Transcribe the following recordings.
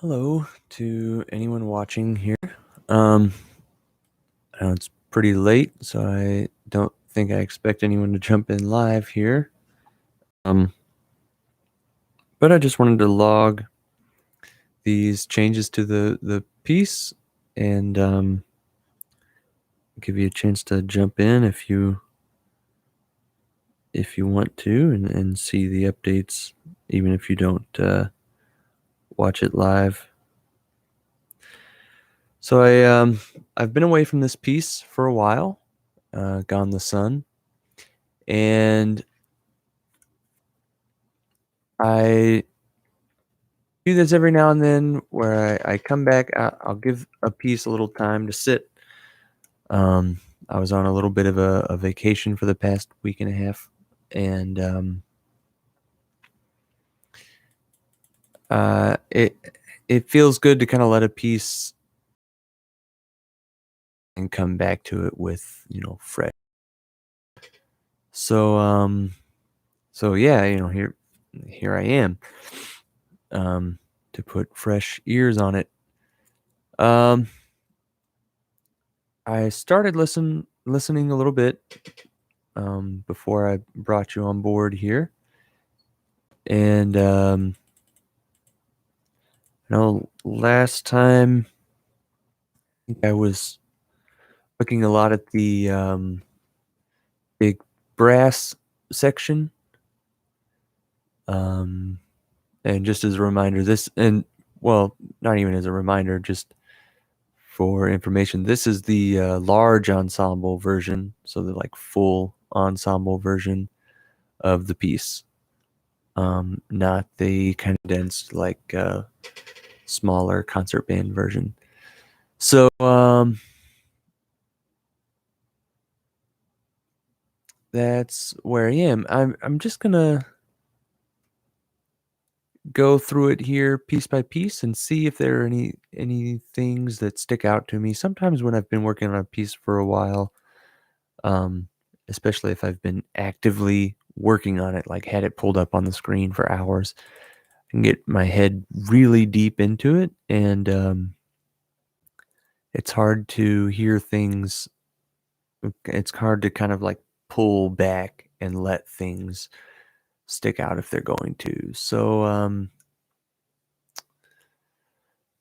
Hello to anyone watching here. Um, I know it's pretty late, so I don't think I expect anyone to jump in live here. Um, but I just wanted to log these changes to the piece and give you a chance to jump in if you want to and see the updates, even if you don't watch it live. So I've been away from this piece for a while, gone the sun, and I do this every now and then where I come back. I'll give a piece a little time to sit. I was on a little bit of a vacation for the past week and a half, and it feels good to kind of let a piece and come back to it with fresh. So yeah, here I am, to put fresh ears on it. I started listening a little bit before I brought you on board here, and I know last time I think I was looking a lot at the big brass section, and just as a reminder, not even as a reminder, just for information, this is the large ensemble version, so the full ensemble version of the piece, not the condensed smaller concert band version. So that's where I am. I'm just gonna go through it here piece by piece and see if there are any things that stick out to me. Sometimes when I've been working on a piece for a while, um, especially if I've been actively working on it, like had it pulled up on the screen for hours, I can get my head really deep into it, and it's hard to hear things. It's hard to kind of pull back and let things stick out if they're going to. So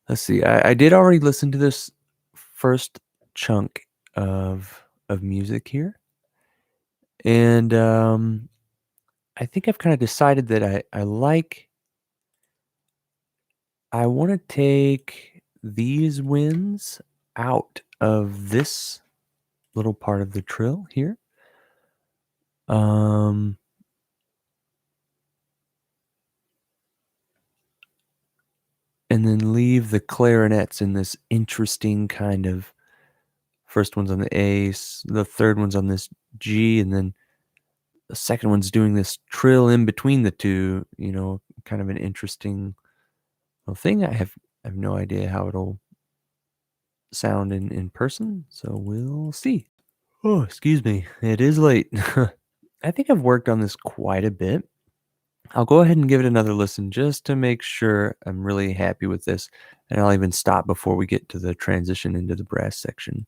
let's see. I did already listen to this first chunk of music here, and I think I've kind of decided that I want to take these winds out of this little part of the trill here. Um, and then leave the clarinets in this interesting kind of, first one's on the A, the third one's on this G, and then the second one's doing this trill in between the two, kind of an interesting little thing. I have no idea how it'll sound in person, so we'll see. Oh, excuse me. It is late. I think I've worked on this quite a bit. I'll go ahead and give it another listen just to make sure I'm really happy with this, and I'll even stop before we get to the transition into the brass section.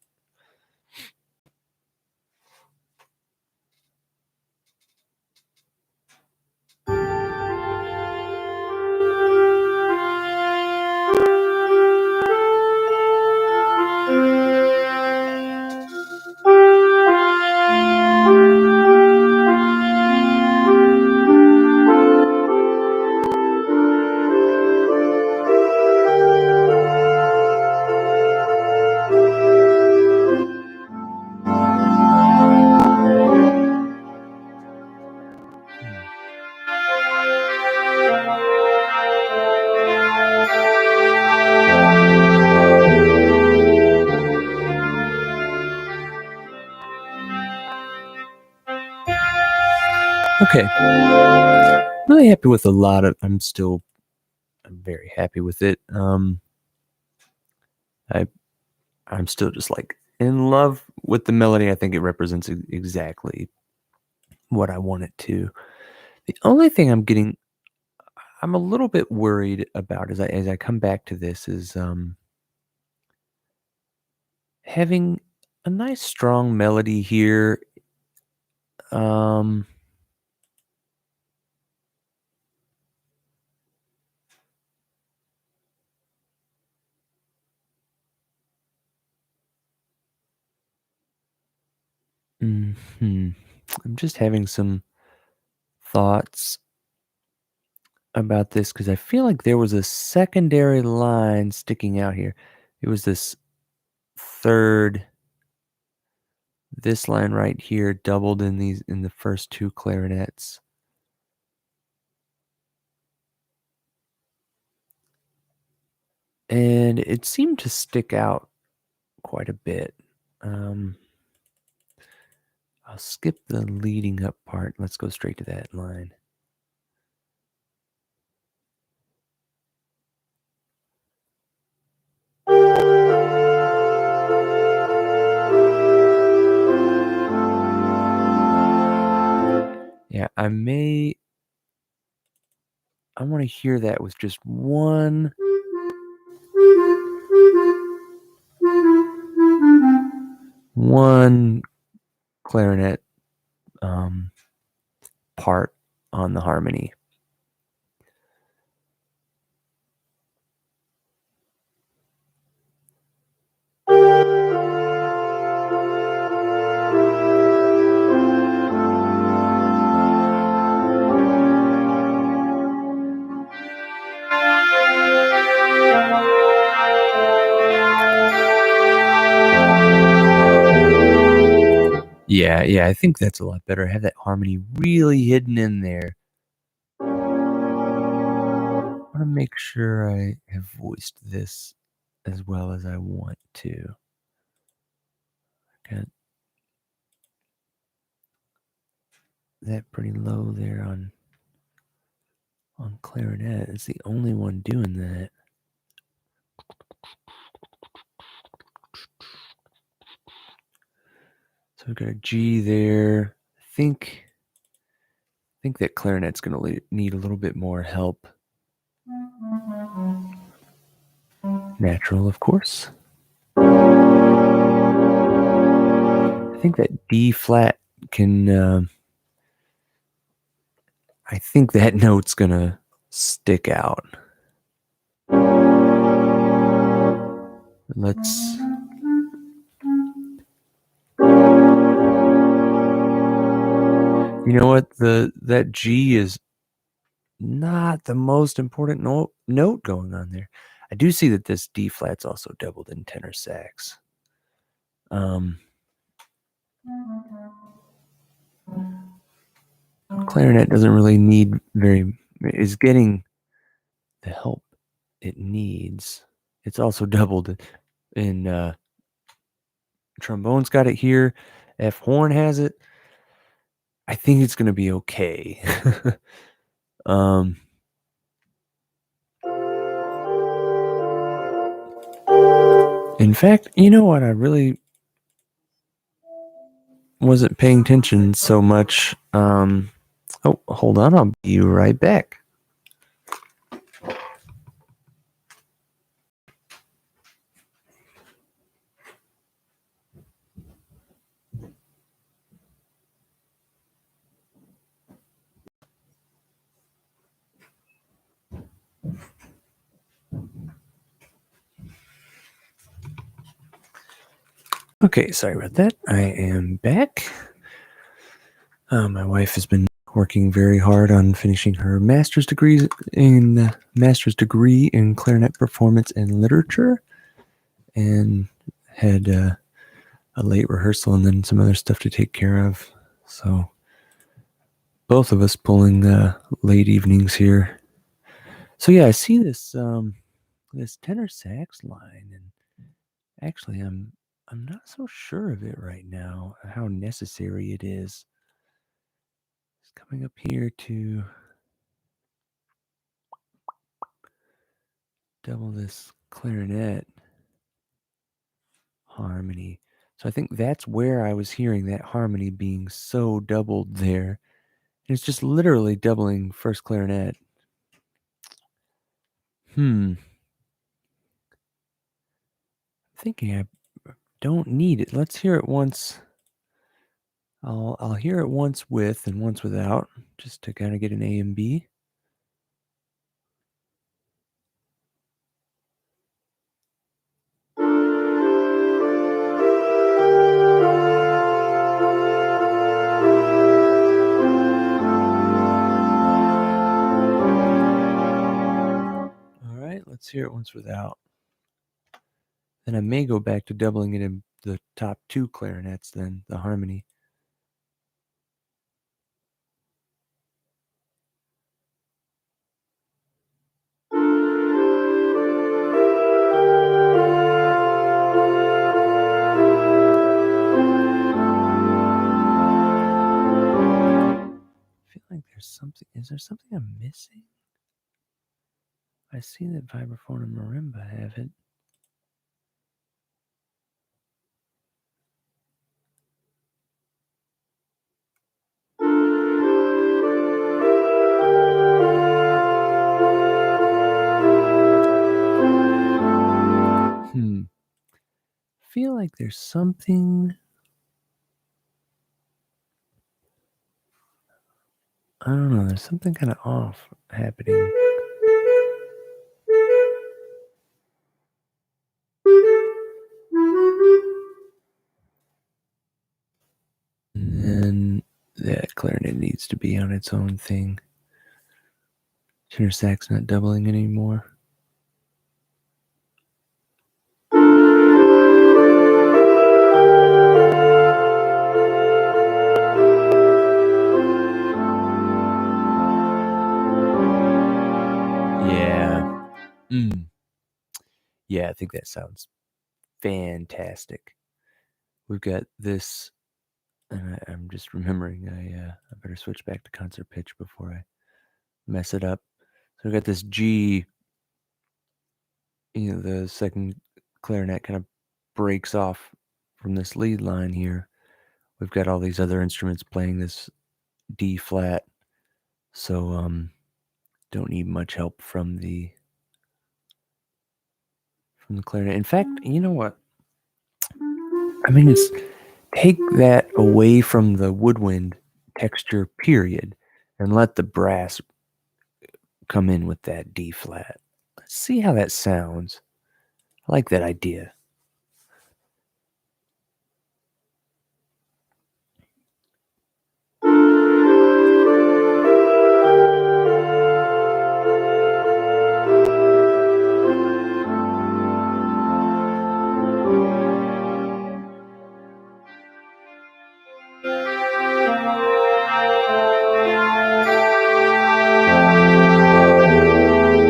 Okay. Really happy with a lot of, I'm very happy with it. I'm still just in love with the melody. I think it represents exactly what I want it to. The only thing I'm getting I'm a little bit worried about as I come back to this is having a nice strong melody here. Um, mhm. I'm just having some thoughts about this because I feel like there was a secondary line sticking out here. It was third, this line right here doubled in the first two clarinets. And it seemed to stick out quite a bit. Um, I'll skip the leading up part. Let's go straight to that line. Yeah, I want to hear that with just one clarinet um, part on the harmony. Yeah, I think that's a lot better. Have that harmony really hidden in there. I want to make sure I have voiced this as well as I want to. Got that pretty low there on clarinet. It's the only one doing that. So we've got a G there. I think that clarinet's going to need a little bit more help. Natural, of course. I think that D flat can. I think that note's going to stick out. Let's. You know what? That G is not the most important note going on there. I do see that this D flat's also doubled in tenor sax. Clarinet doesn't really need is getting the help it needs. It's also doubled in trombone's got it here. F horn has it. I think it's gonna be okay. um in fact, you know what? I really wasn't paying attention so much. Oh, hold on, I'll be right back. Okay, sorry about that. I am back. My wife has been working very hard on finishing her master's degree in clarinet performance and literature, and had a late rehearsal and then some other stuff to take care of. So both of us pulling late evenings here. So yeah, I see this tenor sax line, and actually I'm not so sure of it right now, how necessary it is. It's coming up here to double this clarinet harmony. So I think that's where I was hearing that harmony being so doubled there. And it's just literally doubling first clarinet. Thinking I don't need it. Let's hear it once. I'll hear it once with and once without, just to kind of get an A and B. All right, let's hear it once without. Then I may go back to doubling it in the top two clarinets, then the harmony. I feel like there's something. Is there something I'm missing? I see that vibraphone and marimba have it. Feel like there's something. I don't know. There's something kind of off happening. And then that clarinet needs to be on its own thing. Tenor sax not doubling anymore. Yeah. Yeah, I think that sounds fantastic. We've got this, and I'm just remembering I better switch back to concert pitch before I mess it up. So we've got this G, the second clarinet kind of breaks off from this lead line here. We've got all these other instruments playing this D flat, so don't need much help from the clarinet. In fact, you know what? I mean, it's take that away from the woodwind texture, period, and let the brass come in with that D flat. Let's see how that sounds. I like that idea.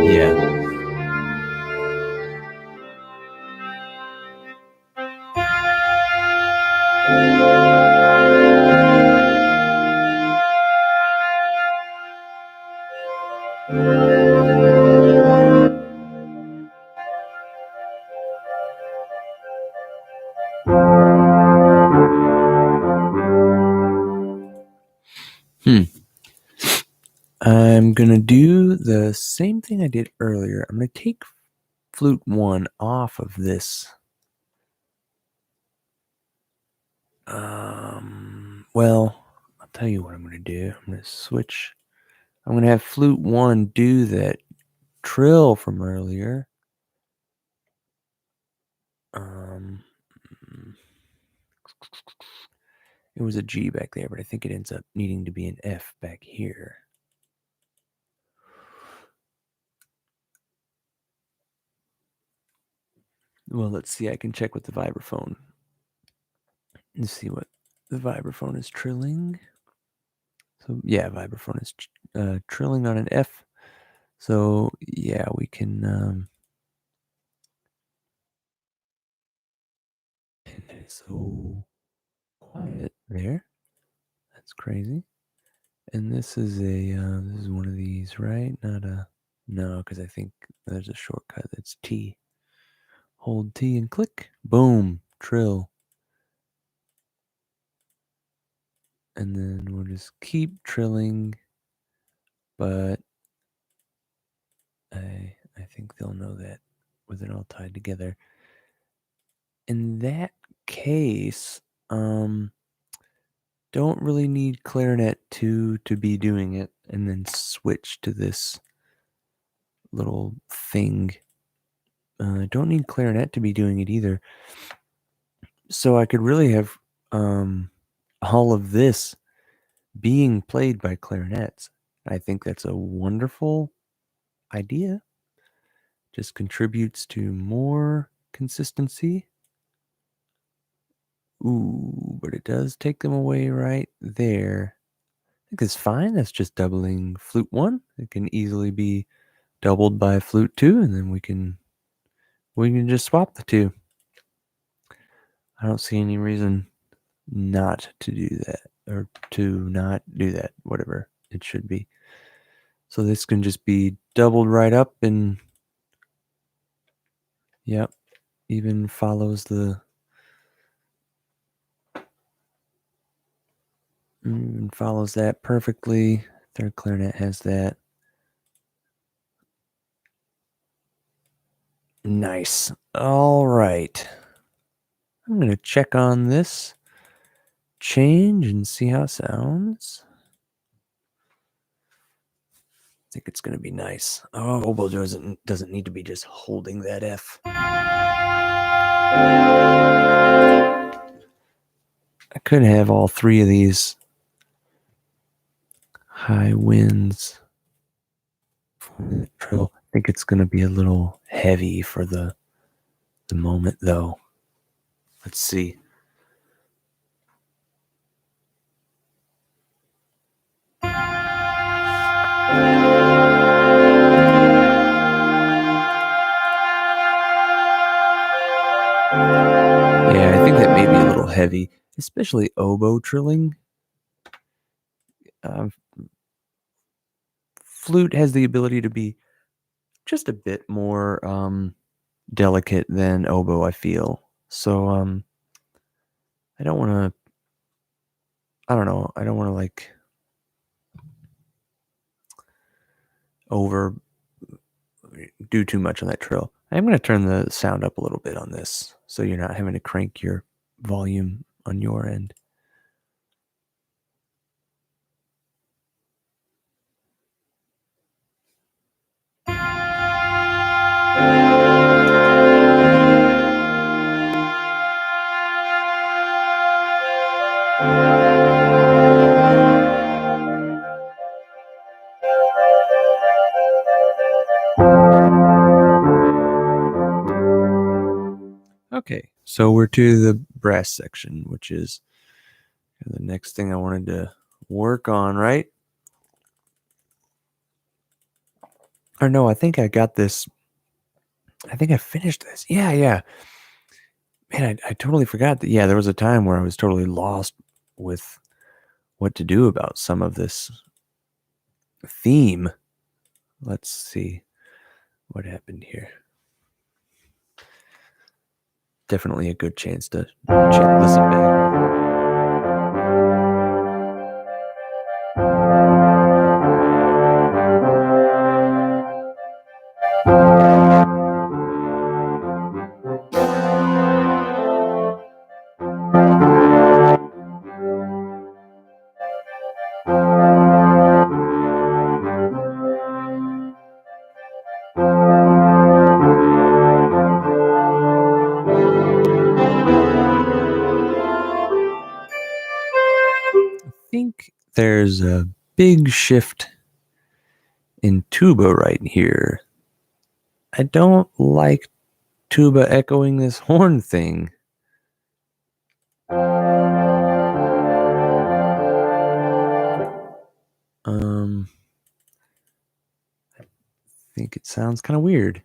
Yeah. I'm going to do the same thing I did earlier. I'm going to take flute 1 off of this. Well, I'll tell you what I'm going to do. I'm going to switch. I'm going to have flute 1 do that trill from earlier. It was a G back there, but I think it ends up needing to be an F back here. Well, let's see. I can check with the vibraphone and see what the vibraphone is trilling. So, yeah, vibraphone is trilling on an F. So, yeah, we can... so quiet there. That's crazy. And this is this is one of these, right? Not a... No, because I think there's a shortcut that's T. Hold T and click. Boom. Trill. And then we'll just keep trilling. But I think they'll know that with it all tied together. In that case, don't really need clarinet 2 to be doing it, and then switch to this little thing. Don't need clarinet to be doing it either. So I could really have all of this being played by clarinets. I think that's a wonderful idea. Just contributes to more consistency. Ooh, but it does take them away right there. I think it's fine. That's just doubling flute 1. It can easily be doubled by flute 2, and then we can just swap the two. I don't see any reason not to do that, or to not do that, whatever it should be. So this can just be doubled right up, and yep, even follows the follows that perfectly. Third clarinet has that. Nice. All right. I'm going to check on this change and see how it sounds. I think it's going to be nice. Oh, oboe doesn't need to be just holding that F. I could have all three of these high winds. I think it's going to be a little heavy for the moment, though. Let's see. Yeah, I think that may be a little heavy, especially oboe trilling. Flute has the ability to be just a bit more delicate than oboe, I feel. So I don't want to. I don't know. I don't want to like over do too much on that trill. I'm going to turn the sound up a little bit on this, so you're not having to crank your volume on your end. Okay, so we're to the brass section, which is the next thing I wanted to work on, right? Or no, I think I got this. I think I finished this. Yeah. Man, I totally forgot that. Yeah, there was a time where I was totally lost with what to do about some of this theme. Let's see what happened here. Definitely a good chance to listen back. I think there's a big shift in tuba right here. I don't like tuba echoing this horn thing. I think it sounds kind of weird.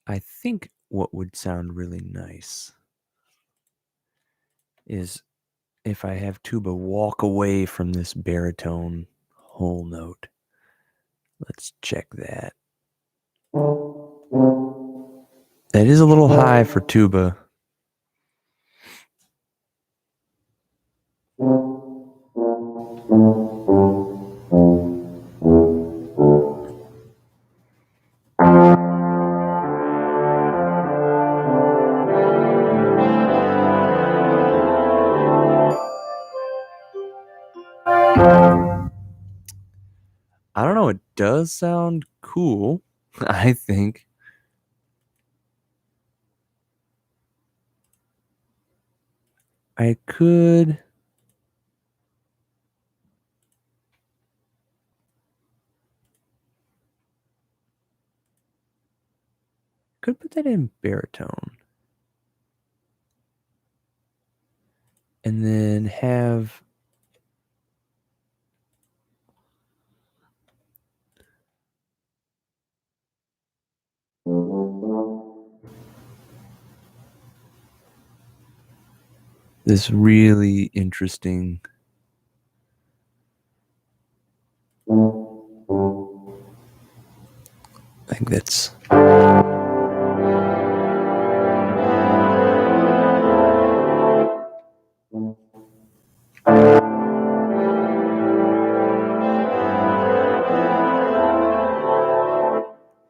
I think what would sound really nice is if I have tuba walk away from this baritone whole note. Let's check that. That is a little high for tuba. I don't know. It does sound cool, I think. I could put that in baritone. And then have this really interesting. I think that's.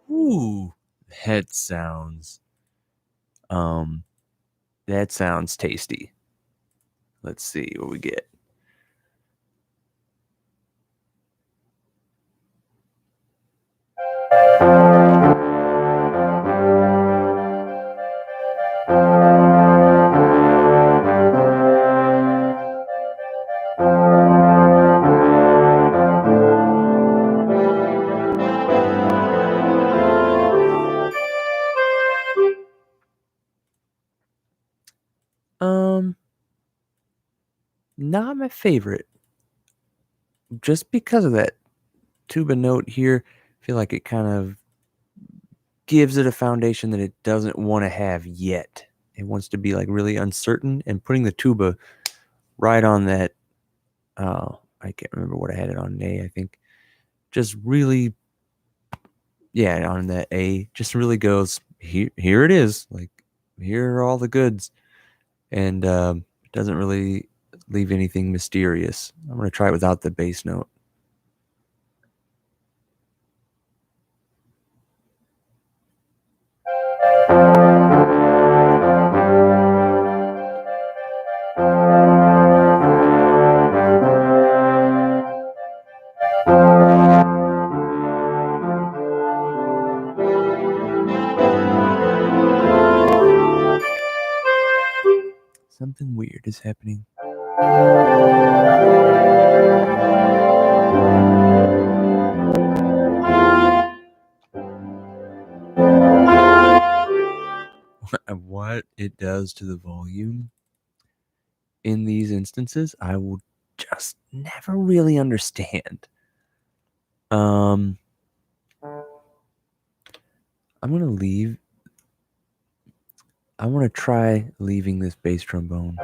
Ooh, that sounds. That sounds tasty. Let's see what we get. Not my favorite. Just because of that tuba note here, I feel like it kind of gives it a foundation that it doesn't want to have yet. It wants to be like really uncertain, and putting the tuba right on that. I can't remember what I had it on. A, I think. Just really, yeah, on that A, just really goes here. Here it is. Like here are all the goods, and it doesn't really leave anything mysterious. I'm gonna try it without the bass note. Something weird is happening. What it does to the volume in these instances, I will just never really understand. I'm gonna leave. I want to try leaving this bass trombone.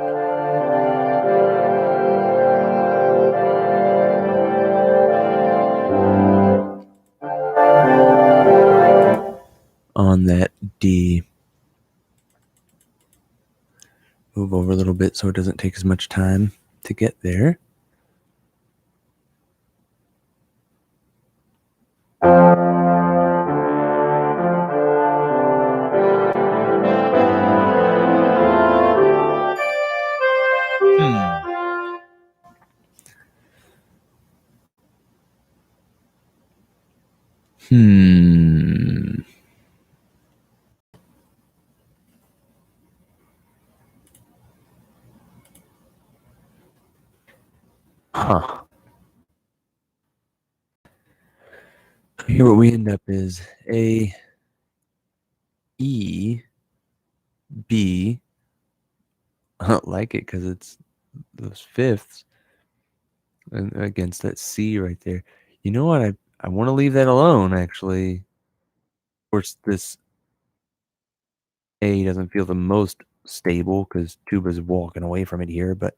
On that D. Move over a little bit so it doesn't take as much time to get there. Hmm. Huh. Here what we end up is A, E, B. I don't like it because it's those fifths and against that C right there. You know what? I want to leave that alone, actually. Of course, this A doesn't feel the most stable because tuba's walking away from it here, but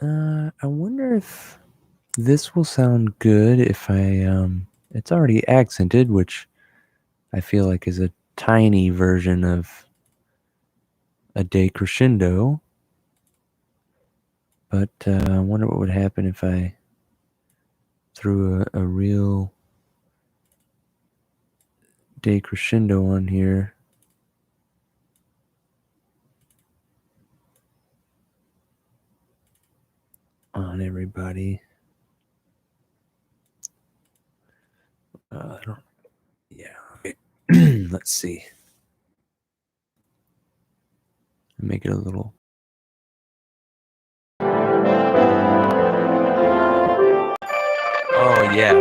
I wonder if this will sound good if it's already accented, which I feel like is a tiny version of a decrescendo. But I wonder what would happen if I threw a real decrescendo on here. On everybody. I don't. Yeah. Okay. Let's see. Make it a little. Oh yeah.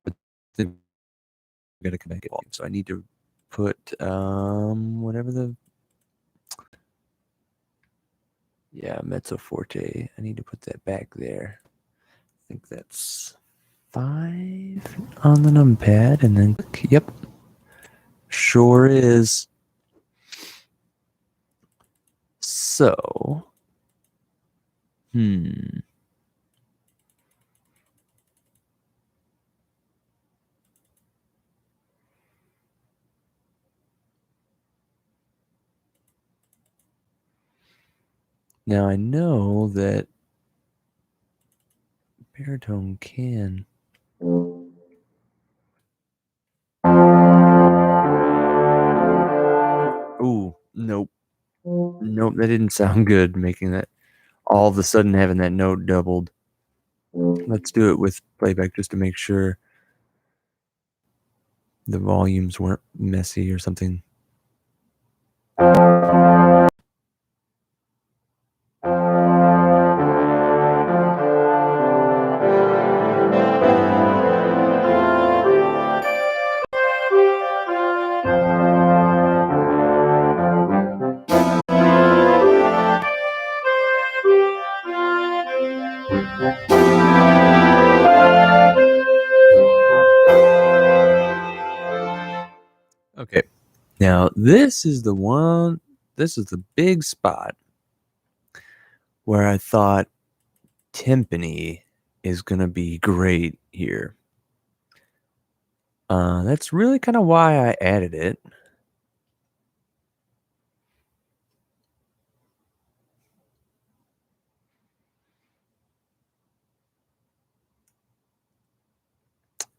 But then I gotta come back at volume, so I need to put whatever the mezzo forte. I need to put that back there. I think that's 5 on the numpad, and then click. Yep, sure is. So, now I know that baritone can. Ooh, nope. Nope, that didn't sound good, making that all of a sudden having that note doubled. Let's do it with playback just to make sure the volumes weren't messy or something. Okay. Now, this is the big spot where I thought timpani is going to be great here. That's really kind of why I added it.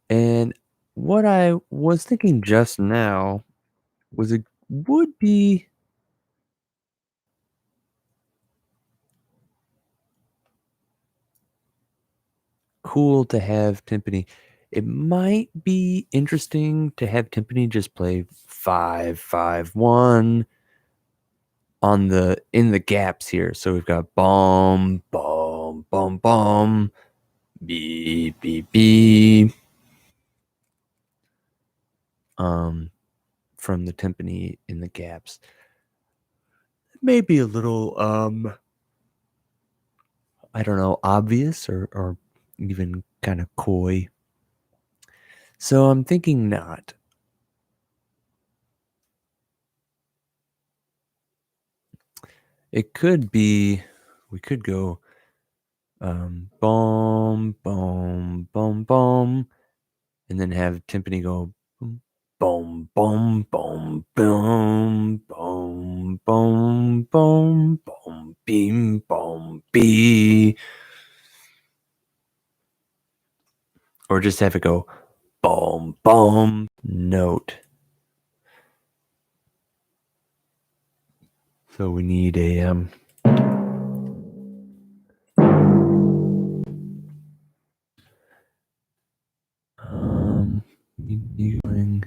And what I was thinking just now was it would be cool to have timpani. It might be interesting to have timpani just play 5-5-1 on in the gaps here. So we've got bum bum bum bum beep beep beep from the timpani in the gaps. Maybe a little I don't know, obvious or even kind of coy. So I'm thinking not. It could be, we could go boom, boom, boom, boom, and then have timpani go boom, boom, boom, boom, boom, boom, boom, boom, boom, beam, boom, bee. Or just have it go boom, boom, note. So we need a doing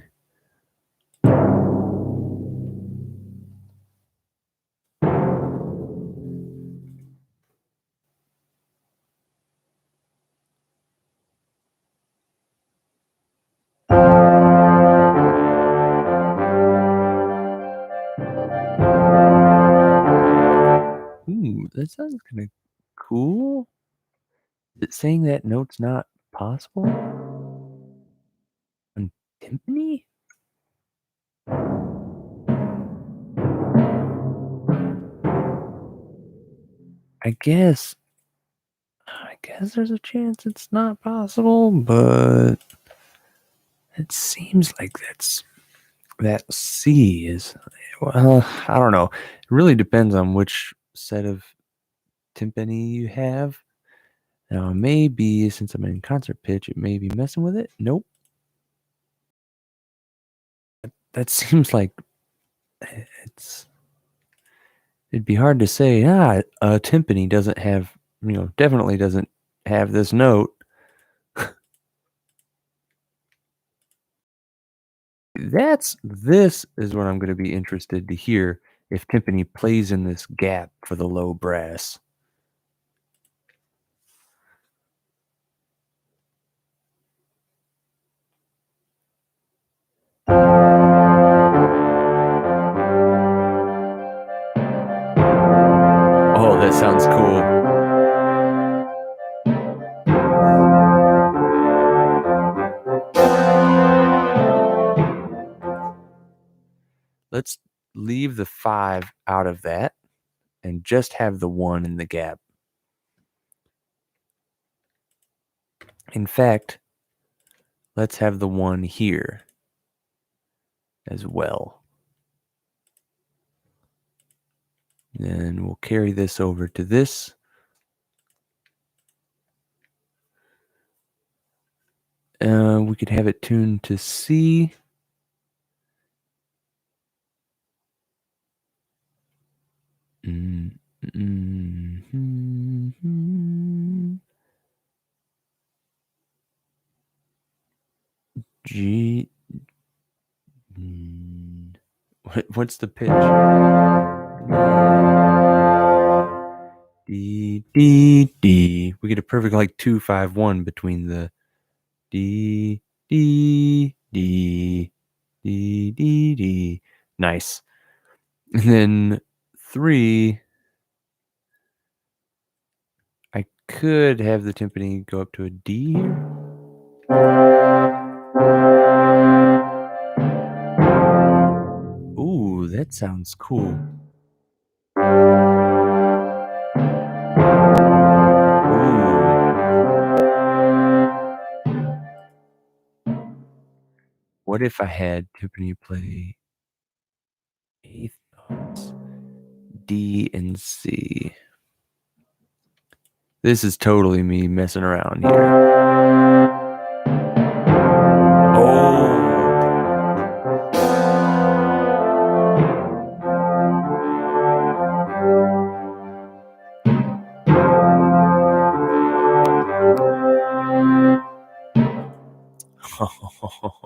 ooh, that sounds kind of cool. Is it saying that note's not possible on timpani? I guess there's a chance it's not possible, but it seems like that C is, well, I don't know. It really depends on which set of timpani you have. Now, maybe since I'm in concert pitch, it may be messing with it. Nope. That seems like it's. It'd be hard to say. A timpani doesn't have, definitely doesn't have this note. This is what I'm going to be interested to hear if timpani plays in this gap for the low brass. Oh, that sounds cool. Let's leave the 5 out of that and just have the 1 in the gap. In fact, let's have the 1 here as well. Then we'll carry this over to this. We could have it tuned to C. G. What's the pitch? D, D, D. We get a perfect like 2, 5, 1 between the D, D, D, D, D, D. Nice. And then 3, I could have the timpani go up to a D here. Ooh, that sounds cool. What if I had timpani play eighth notes, D and C? This is totally me messing around here.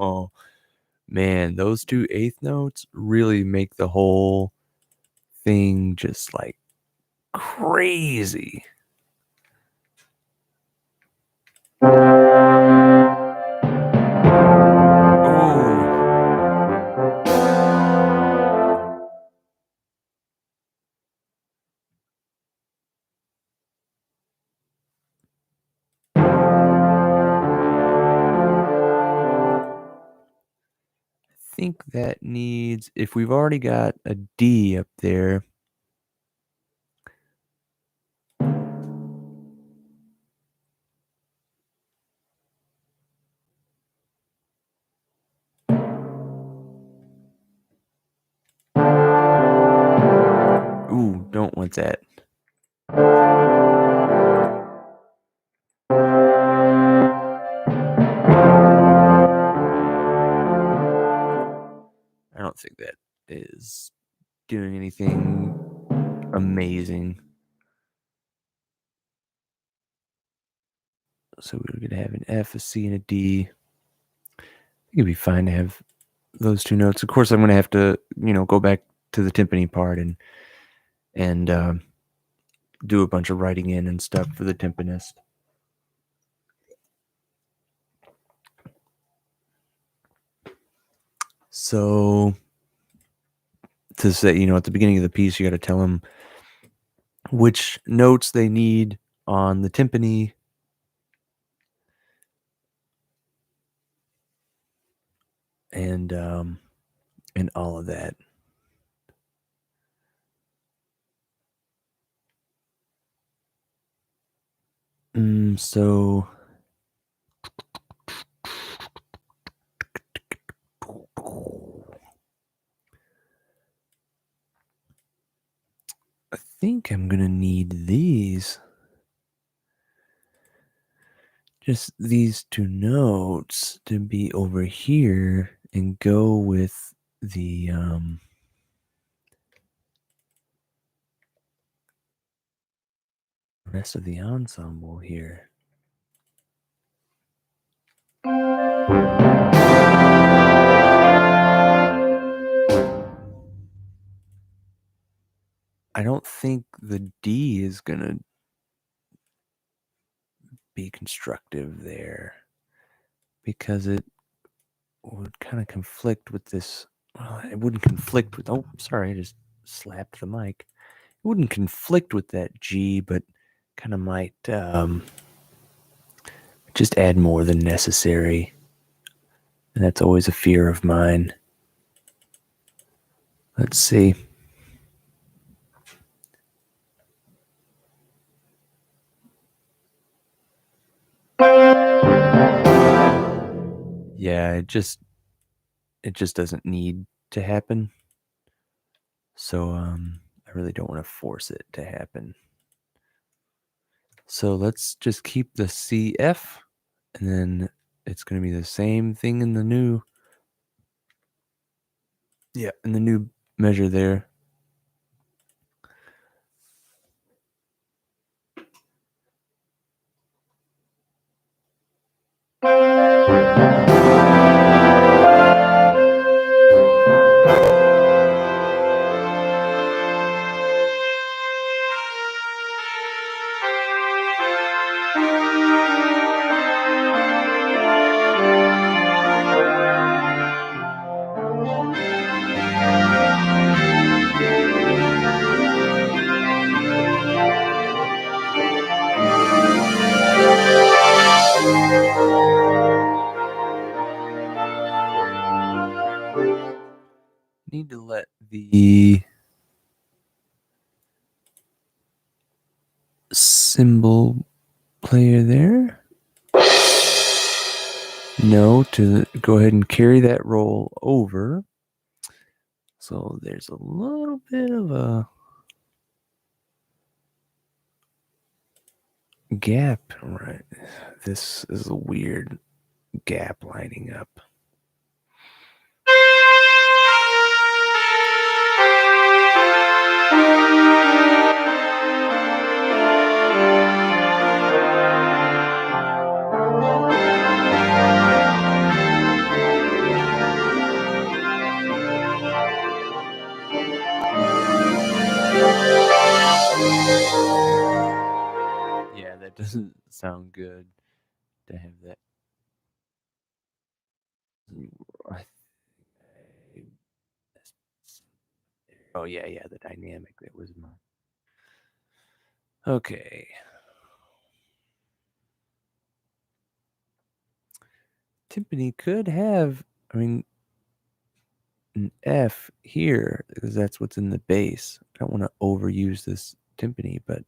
Oh, man, those 2 eighth notes really make the whole thing just like crazy. I think that needs, if we've already got a D up there, ooh, don't want that. I don't think that is doing anything amazing. So we're going to have an F, a C, and a D. I think it'd be fine to have those 2 notes. Of course, I'm going to have to, go back to the timpani part and do a bunch of writing in and stuff for the timpanist. So to say, at the beginning of the piece, you got to tell them which notes they need on the timpani, and all of that. So I think I'm gonna need these. Just these two notes to be over here and go with the rest of the ensemble here. I don't think the D is gonna be constructive there because it would kind of conflict with this. Well, it wouldn't conflict with. Oh, sorry, I just slapped the mic. It wouldn't conflict with that G, but kind of might just add more than necessary. And that's always a fear of mine. Let's see. Yeah, it just doesn't need to happen. So I really don't want to force it to happen. So let's just keep the CF, and then it's going to be the same thing in the new. Yeah, in the new measure there. Need to let the cymbal player there know to go ahead and carry that roll over. So there's a little bit of a gap, right? This is a weird gap lining up. Yeah, that doesn't sound good to have that. Oh yeah, the dynamic that was mine. Okay. Timpani could have, I mean, an F here because that's what's in the bass. I don't want to overuse this timpani, but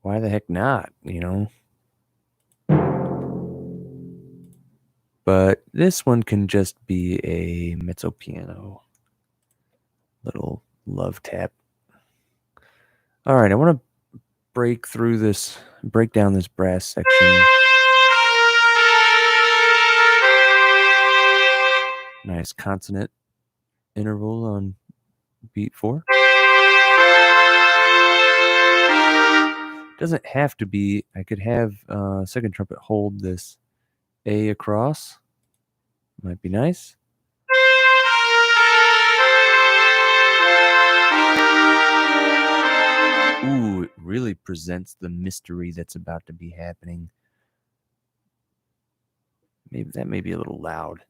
why the heck not, But this one can just be a mezzo piano. Little love tap. All right, I want to break down this brass section. Nice consonant interval on beat 4. Doesn't have to be. I could have second trumpet hold this A across. Might be nice. Ooh, it really presents the mystery that's about to be happening. Maybe that may be a little loud.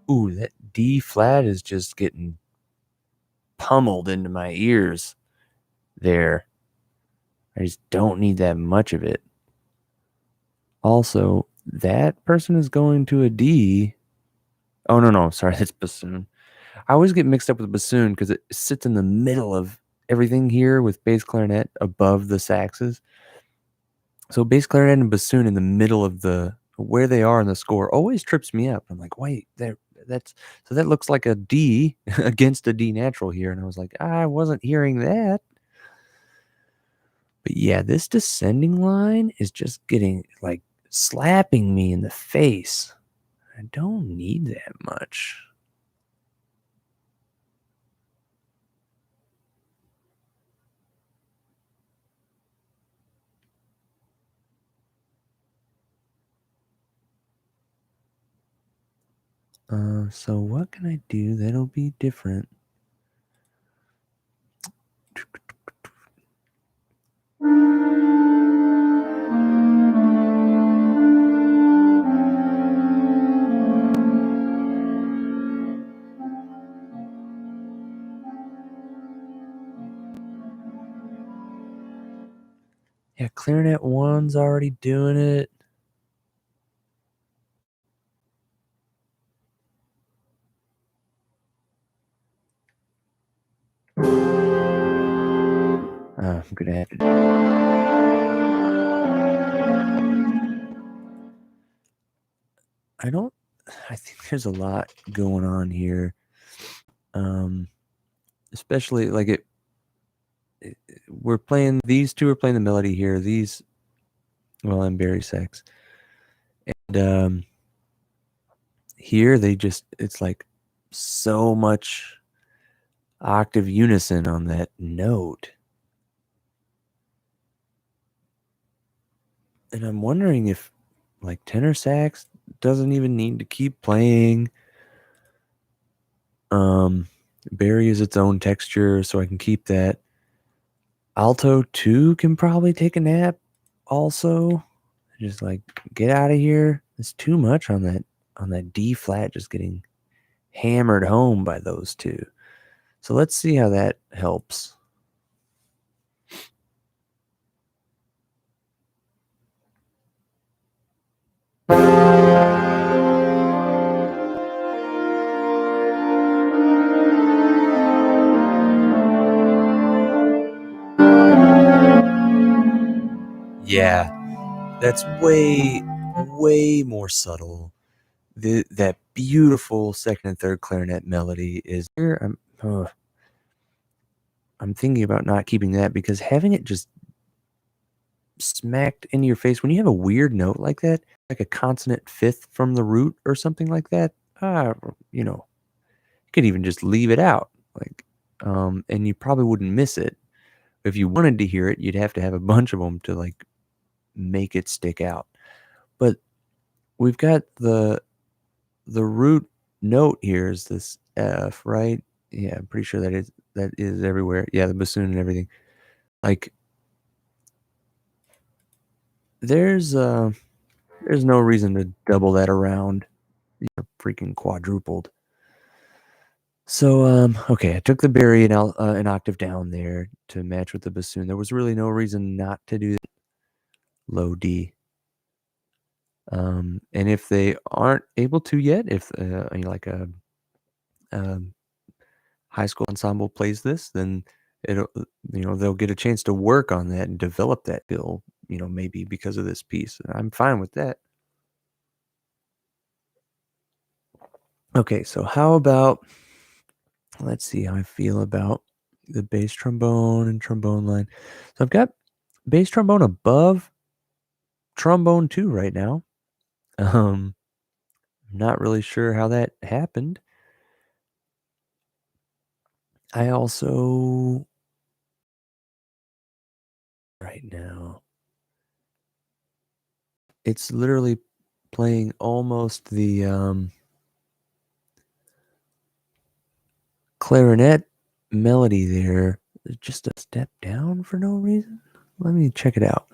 Ooh, that D flat is just getting pummeled into my ears there. I just don't need that much of it. Also, that person is going to a D. Oh, no, sorry, that's bassoon. I always get mixed up with bassoon because it sits in the middle of everything here with bass clarinet above the saxes. So bass clarinet and bassoon in the middle of the where they are in the score always trips me up. I'm like, wait, that's so that looks like a D against a D natural here, and I was like, I wasn't hearing that. But yeah, this descending line is just getting like slapping me in the face. I don't need that much. So what can I do that'll be different? Yeah, clarinet one's already doing it. I'm gonna have to. I don't. I think there's a lot going on here. Especially like we're playing these two are playing the melody here. These, well, I'm Barry sax, and here it's like so much octave unison on that note. And I'm wondering if like tenor sax doesn't even need to keep playing. Barry is its own texture, so I can keep that. Alto 2 can probably take a nap also. Just like get out of here. It's too much on that D flat, just getting hammered home by those two. So let's see how that helps. Yeah, that's way more subtle. That beautiful second and third clarinet melody is here. I'm thinking about not keeping that because having it just smacked into your face when you have a weird note like that, like a consonant fifth from the root or something like that. Ah, you know, you could even just leave it out, like, and you probably wouldn't miss it. If you wanted to hear it, you'd have to have a bunch of them to like make it stick out. But we've got the root note here is this F, right? Yeah, I'm pretty sure that is everywhere. Yeah, the bassoon and everything. Like there's there's no reason to double that around. You're freaking quadrupled. So okay, I took the Barry an octave down there to match with the bassoon. There was really no reason not to do that. Low D. And if they aren't able to yet, if like a um, high school ensemble plays this, then it'll they'll get a chance to work on that and develop that skill. Maybe because of this piece. I'm fine with that. Okay, so how about let's see how I feel about the bass trombone and trombone line. So I've got bass trombone above trombone 2 right now. I'm not really sure how that happened. I also right now it's literally playing almost the clarinet melody there, just a step down for no reason. Let me check it out.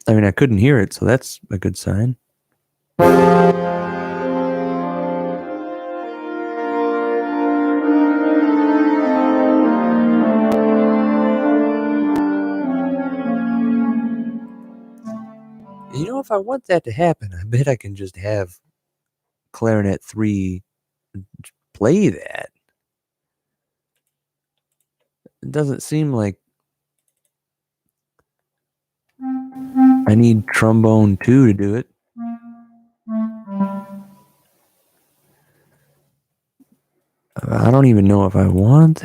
I mean, I couldn't hear it, so that's a good sign. If I want that to happen, I bet I can just have clarinet 3 play that. It doesn't seem like I need trombone 2 to do it. I don't even know if I want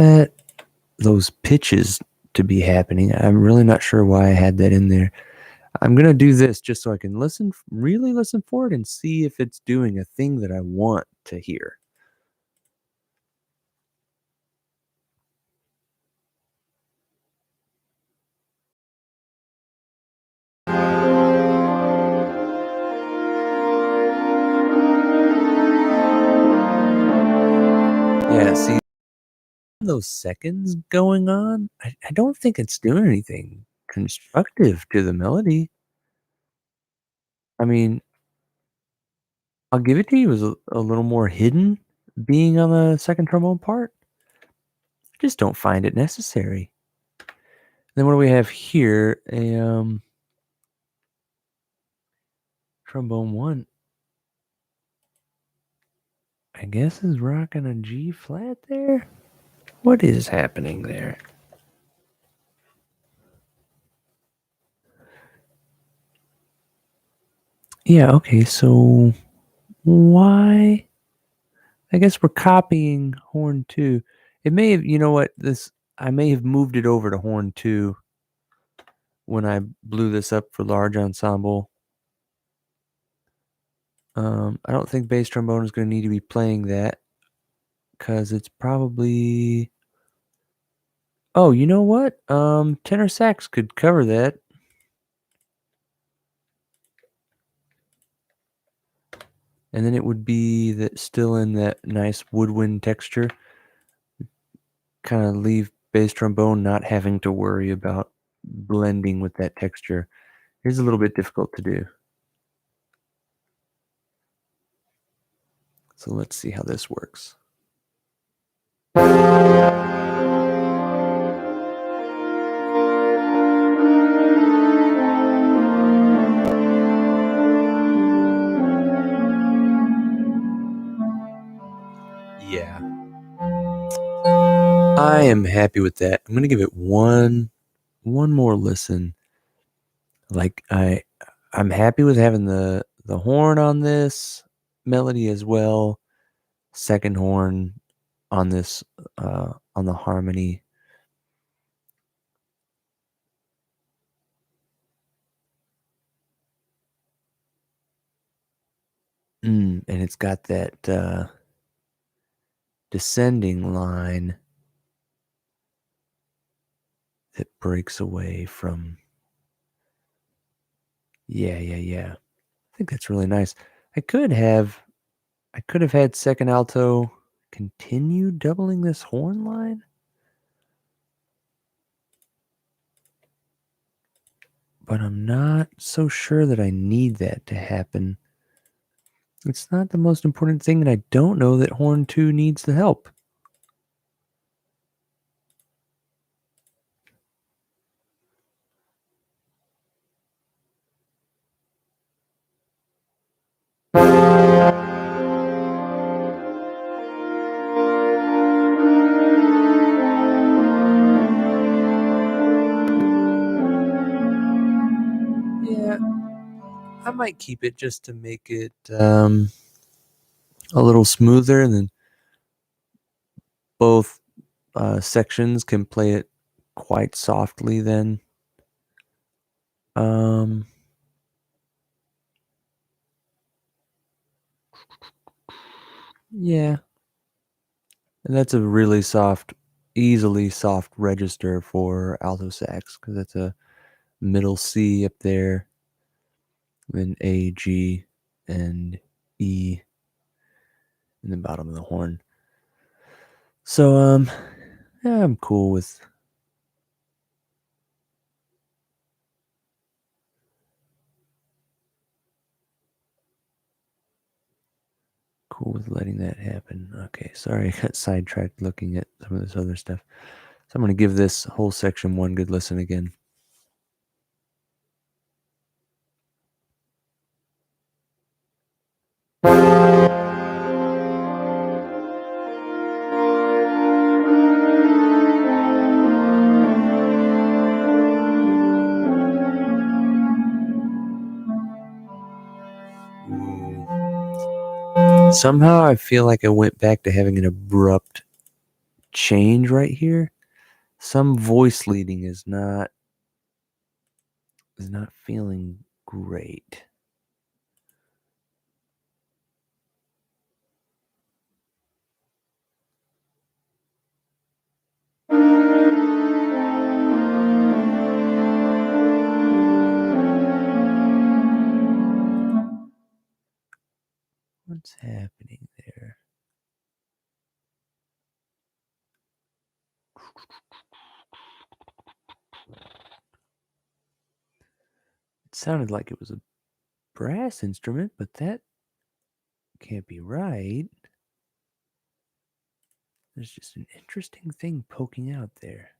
those pitches to be happening. I'm really not sure why I had that in there. I'm going to do this just so I can really listen for it and see if it's doing a thing that I want to hear. Yeah, see, those seconds going on, I don't think it's doing anything constructive to the melody. I mean, I'll give it to you as a little more hidden being on the second trombone part. I just don't find it necessary. Then what do we have here? A trombone 1, I guess, is rocking a G flat there. What is happening there? Yeah, okay, so why? I guess we're copying horn 2. It may have, you know what, I may have moved it over to horn 2 when I blew this up for large ensemble. I don't think bass trombone is going to need to be playing that because it's probably. Oh, you know what? Tenor sax could cover that. And then it would be that still in that nice woodwind texture. Kind of leave bass trombone not having to worry about blending with that texture. It's a little bit difficult to do. So let's see how this works. Yeah, I am happy with that. I'm gonna give it one more listen. Like I'm happy with having the horn on this melody as well. Second horn on this on the harmony. And it's got that descending line that breaks away from. Yeah. I think that's really nice. I could have had second alto continue doubling this horn line, but I'm not so sure that I need that to happen. It's not the most important thing, and I don't know that horn 2 needs the help. Yeah, I might keep it just to make it a little smoother, and then both sections can play it quite softly then. Um, yeah, and that's a really easily soft register for alto sax because that's a middle C up there, then A, G, and E in the bottom of the horn. So yeah, I'm cool with cool with letting that happen. Okay, sorry, I got sidetracked looking at some of this other stuff. So I'm going to give this whole section one good listen again. Somehow I feel like I went back to having an abrupt change right here. Some voice leading is not feeling great. What's happening there? It sounded like it was a brass instrument, but that can't be right. There's just an interesting thing poking out there.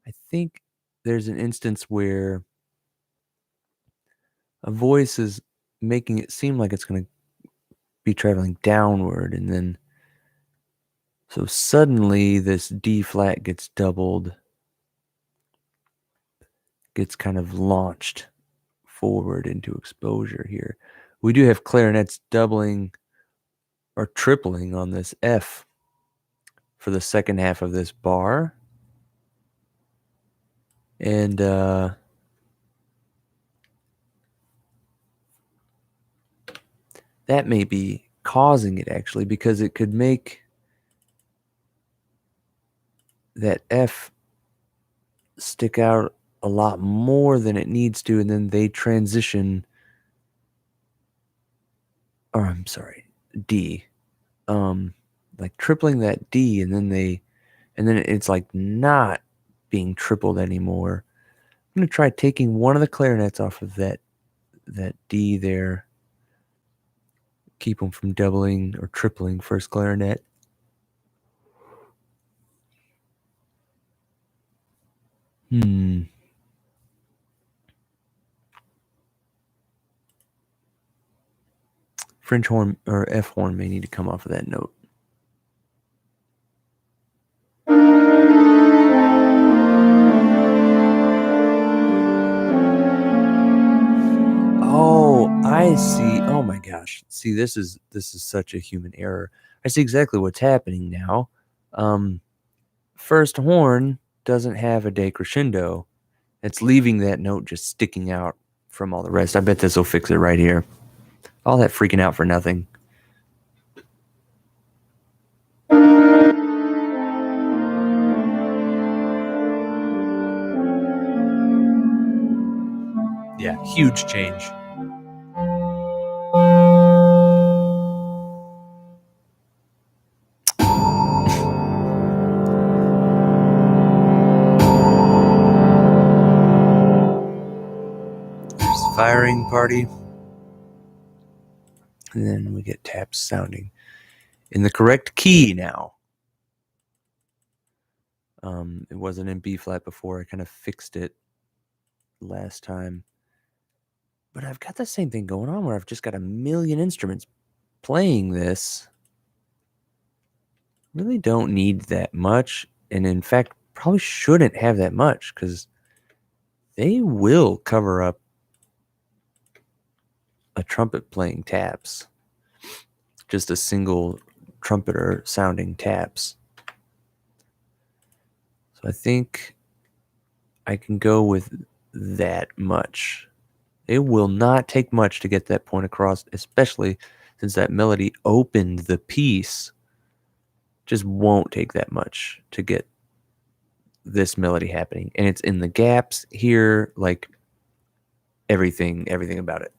I think there's an instance where a voice is making it seem like it's going to be traveling downward, and then so suddenly this D flat gets doubled, gets kind of launched forward into exposure here. We do have clarinets doubling or tripling on this F for the second half of this bar. And that may be causing it, actually, because it could make that F stick out a lot more than it needs to, and then they transition, or I'm sorry, D. Like tripling that D, and then it's like not being tripled anymore. I'm gonna try taking one of the clarinets off of that D there. Keep them from doubling or tripling first clarinet. French horn or F horn may need to come off of that note. Oh, I see. Oh my gosh. See, this is such a human error. I see exactly what's happening now. First horn doesn't have a decrescendo. It's leaving that note just sticking out from all the rest. I bet this will fix it right here. All that freaking out for nothing. Yeah, huge change. There's firing party. And then we get taps sounding in the correct key now. It wasn't in B flat before. I kind of fixed it last time. But I've got the same thing going on where I've just got a million instruments playing this. Really don't need that much. And in fact, probably shouldn't have that much because they will cover up a trumpet playing taps. Just a single trumpeter sounding taps. So I think I can go with that much. It will not take much to get that point across, especially since that melody opened the piece. Just won't take that much to get this melody happening. And it's in the gaps here, like everything about it.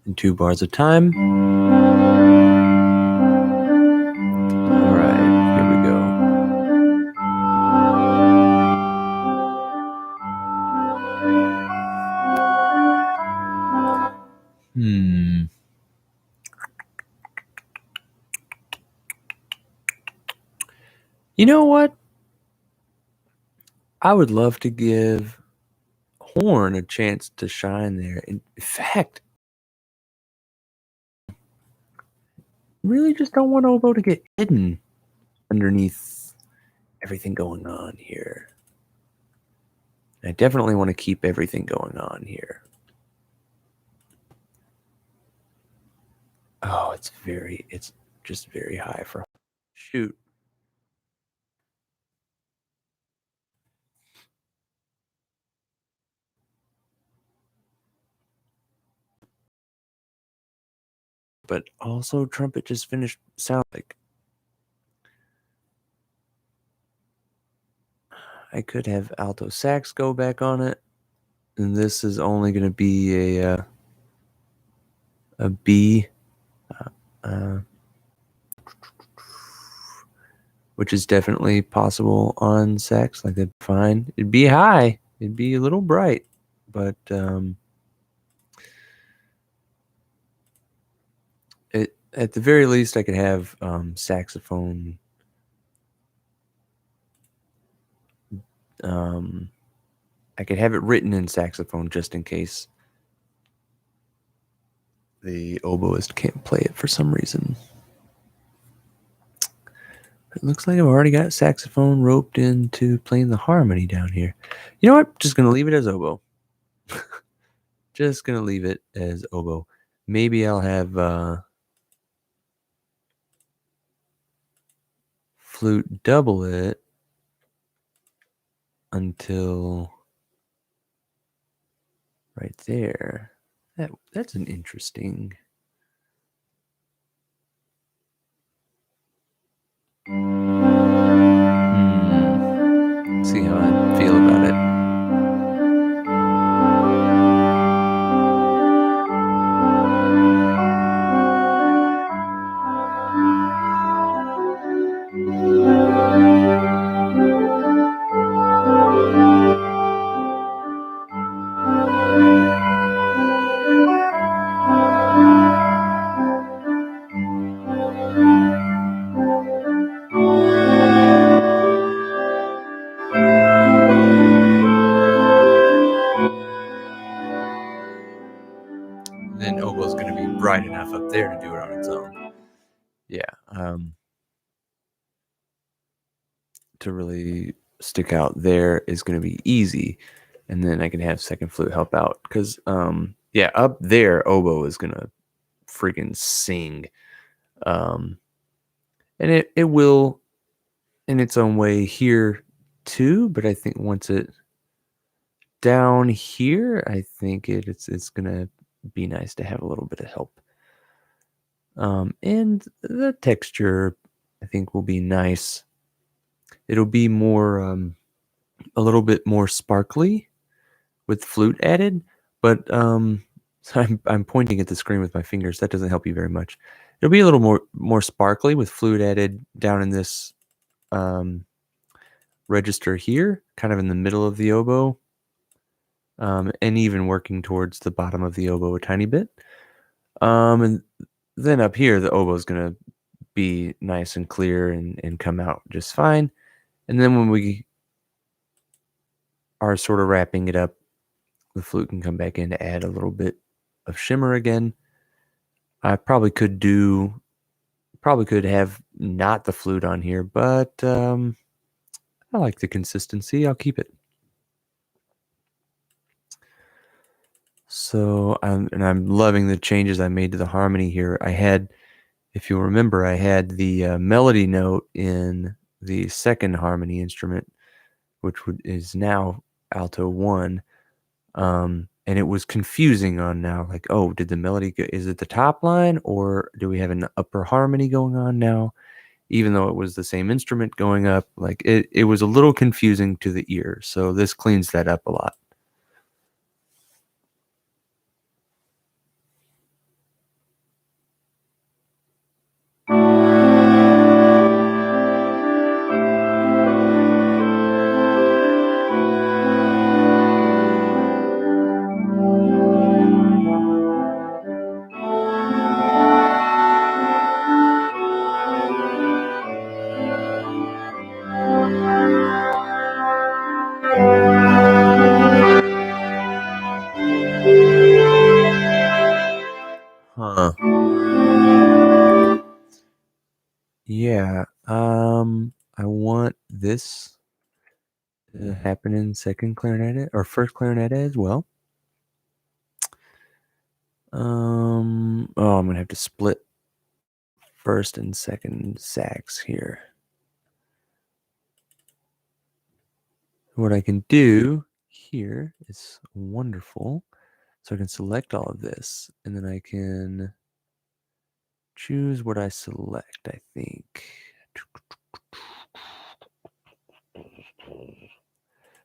In 2 bars of time. All right, here we go. You know what? I would love to give horn a chance to shine there. In fact, really just don't want oboe to get hidden underneath everything going on here. I definitely want to keep everything going on here. Oh, it's just very high for shoot. But also trumpet just finished sound like I could have alto sax go back on it, and this is only going to be a B, uh, which is definitely possible on sax. Like that'd be fine. It'd be high. It'd be a little bright, but at the very least, I could have saxophone. I could have it written in saxophone just in case the oboist can't play it for some reason. It looks like I've already got saxophone roped into playing the harmony down here. You know what? Just going to leave it as oboe. Just going to leave it as oboe. Maybe I'll have flute double it until right there. That's an interesting. See how I feel about it. Then oboe's going to be bright enough up there to do it on its own. Yeah. To really stick out there is going to be easy, and then I can have second flute help out because yeah, up there oboe is going to freaking sing, and it will in its own way here too, but I think once it down here, I think it's gonna be nice to have a little bit of help. And the texture I think will be nice. It'll be more a little bit more sparkly with flute added, but so I'm pointing at the screen with my fingers. That doesn't help you very much. It'll be a little more sparkly with flute added down in this register here, kind of in the middle of the oboe, and even working towards the bottom of the oboe a tiny bit. And then up here, the oboe is going to be nice and clear and come out just fine. And then when we are sort of wrapping it up, the flute can come back in to add a little bit of shimmer again. I probably could have not the flute on here, but I like the consistency. I'll keep it. So I'm loving the changes I made to the harmony here. I had, if you remember, I had the melody note in the second harmony instrument, which is now alto 1. And it was confusing on now, like, oh, did the melody is it the top line, or do we have an upper harmony going on now? Even though it was the same instrument going up, like it was a little confusing to the ear. So this cleans that up a lot. Huh. Yeah. I want this to happen in second clarinet or first clarinet as well. Oh, I'm gonna have to split first and second sax here. What I can do here is wonderful. So I can select all of this, and then I can choose what I select, I think.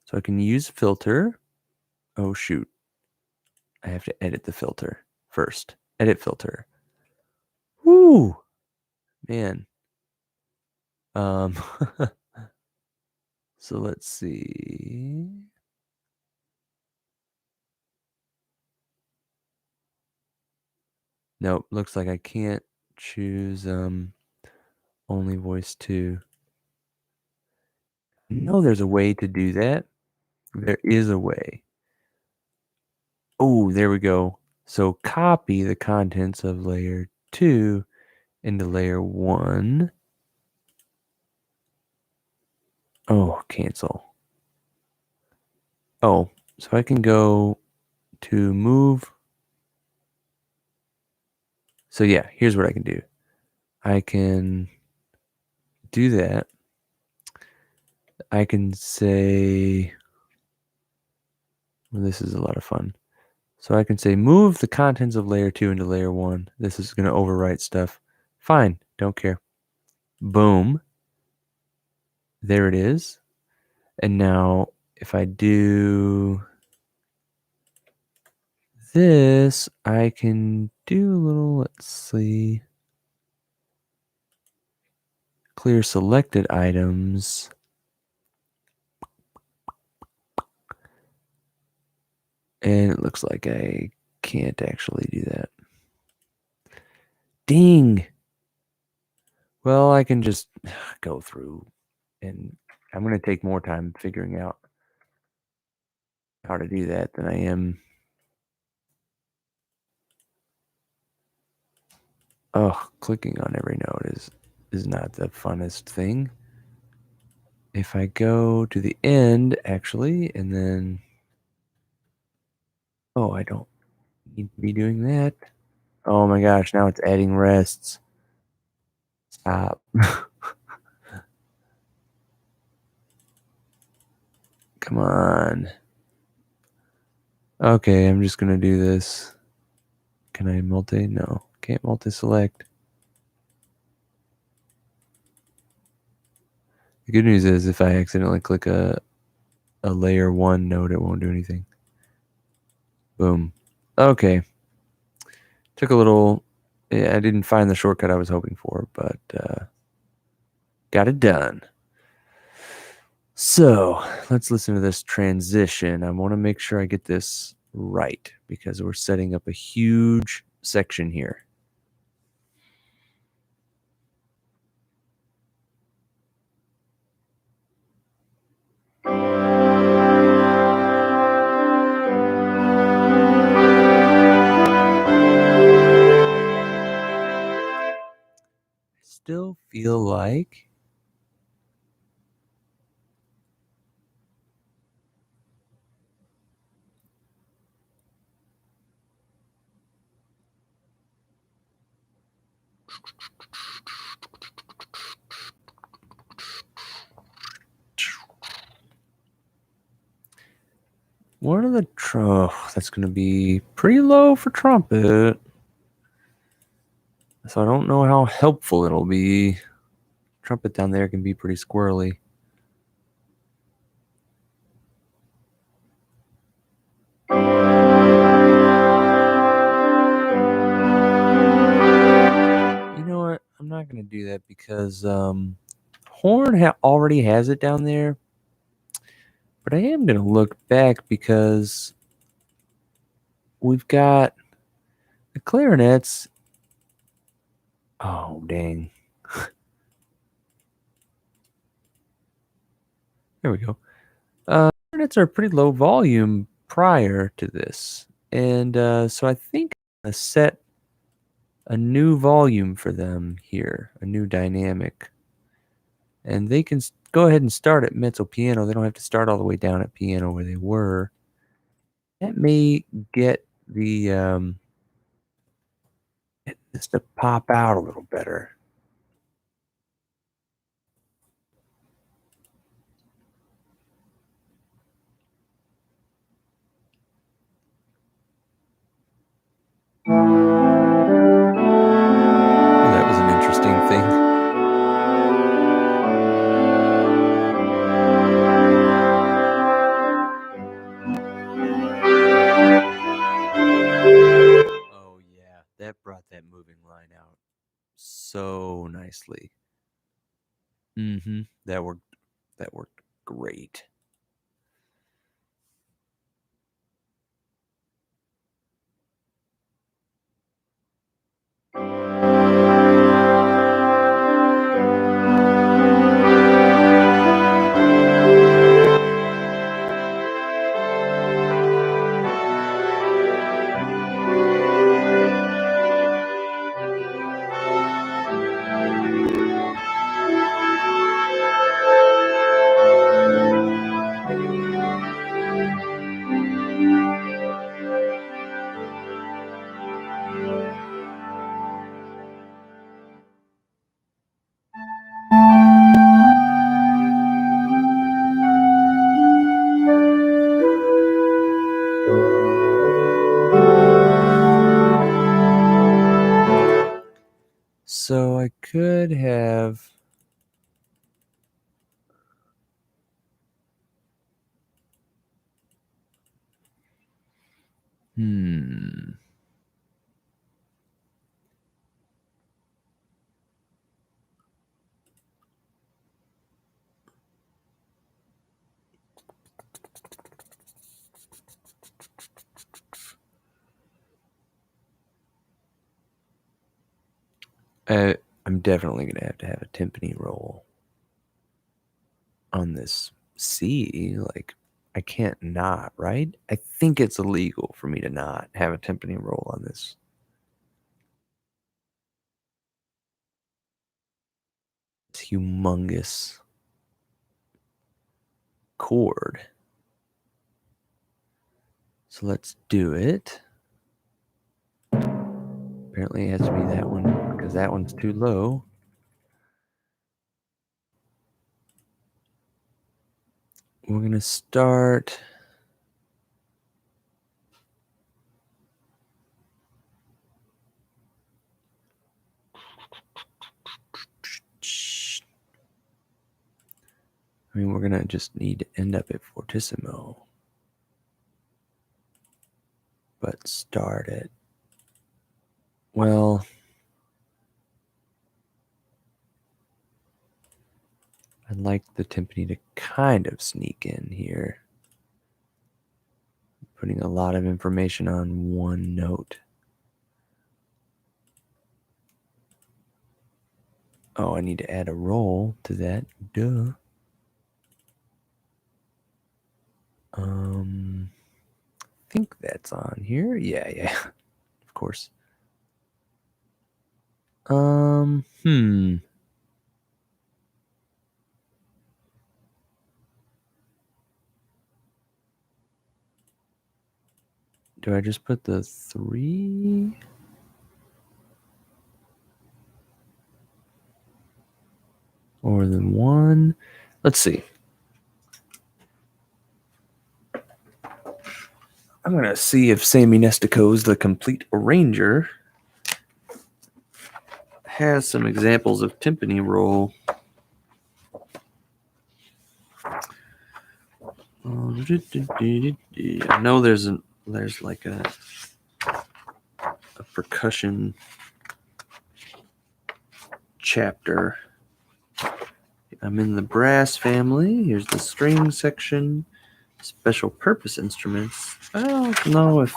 So I can use filter. Oh, shoot. I have to edit the filter first. Edit filter. Woo! Man. So let's see. Nope, looks like I can't choose only voice 2. No, there's a way to do that. There is a way. Oh, there we go. So copy the contents of layer 2 into layer 1. Oh, cancel. Oh, so I can go to move. So yeah, here's what I can do. I can do that. I can say, well, this is a lot of fun. So I can say move the contents of layer 2 into layer 1. This is going to overwrite stuff. Fine, don't care. Boom. There it is. And now if I do this, I can do a little, let's see, clear selected items. And it looks like I can't actually do that. Ding. Well, I can just go through, and I'm going to take more time figuring out how to do that than I am. Oh, clicking on every note is not the funnest thing. If I go to the end, actually, and then, oh, I don't need to be doing that. Oh my gosh, now it's adding rests. Stop. Come on. Okay, I'm just going to do this. Can I multi? No, can't multi-select. The good news is if I accidentally click a layer 1 node, it won't do anything. Boom. Okay. Took a little, I didn't find the shortcut I was hoping for, but got it done. So let's listen to this transition. I want to make sure I get this right because we're setting up a huge section here. feel like. One of the that's going to be pretty low for trumpet. So I don't know how helpful it'll be. Trumpet down there can be pretty squirrely. You know what? I'm not going to do that because horn already has it down there. But I am going to look back because we've got the clarinets. Oh, dang. There we go. Clarinets are pretty low volume prior to this. And so I think I'm going to set a new volume for them here, a new dynamic. And they can go ahead and start at mezzo piano. They don't have to start all the way down at piano where they were. That may get the this to pop out a little better. That was an interesting thing. Oh yeah, that brought that moving line out so nicely. That worked great. So I could have I'm definitely going to have a timpani roll on this C. Like, I can't not, right? I think it's illegal for me to not have a timpani roll on this. It's humongous chord. So let's do it. Apparently it has to be that one because that one's too low. We're going to start. I mean, we're going to just need to end up at fortissimo. But start it. Well, I'd like the timpani to kind of sneak in here. Putting a lot of information on one note. Oh, I need to add a roll to that. Duh. I think that's on here. Yeah. Of course. Do I just put the 3? Or the 1? Let's see. I'm going to see if Sammy Nestico's The Complete Arranger has some examples of timpani roll. I know there's like a percussion chapter. I'm in the brass family. Here's the string section. Special purpose instruments. I don't know if...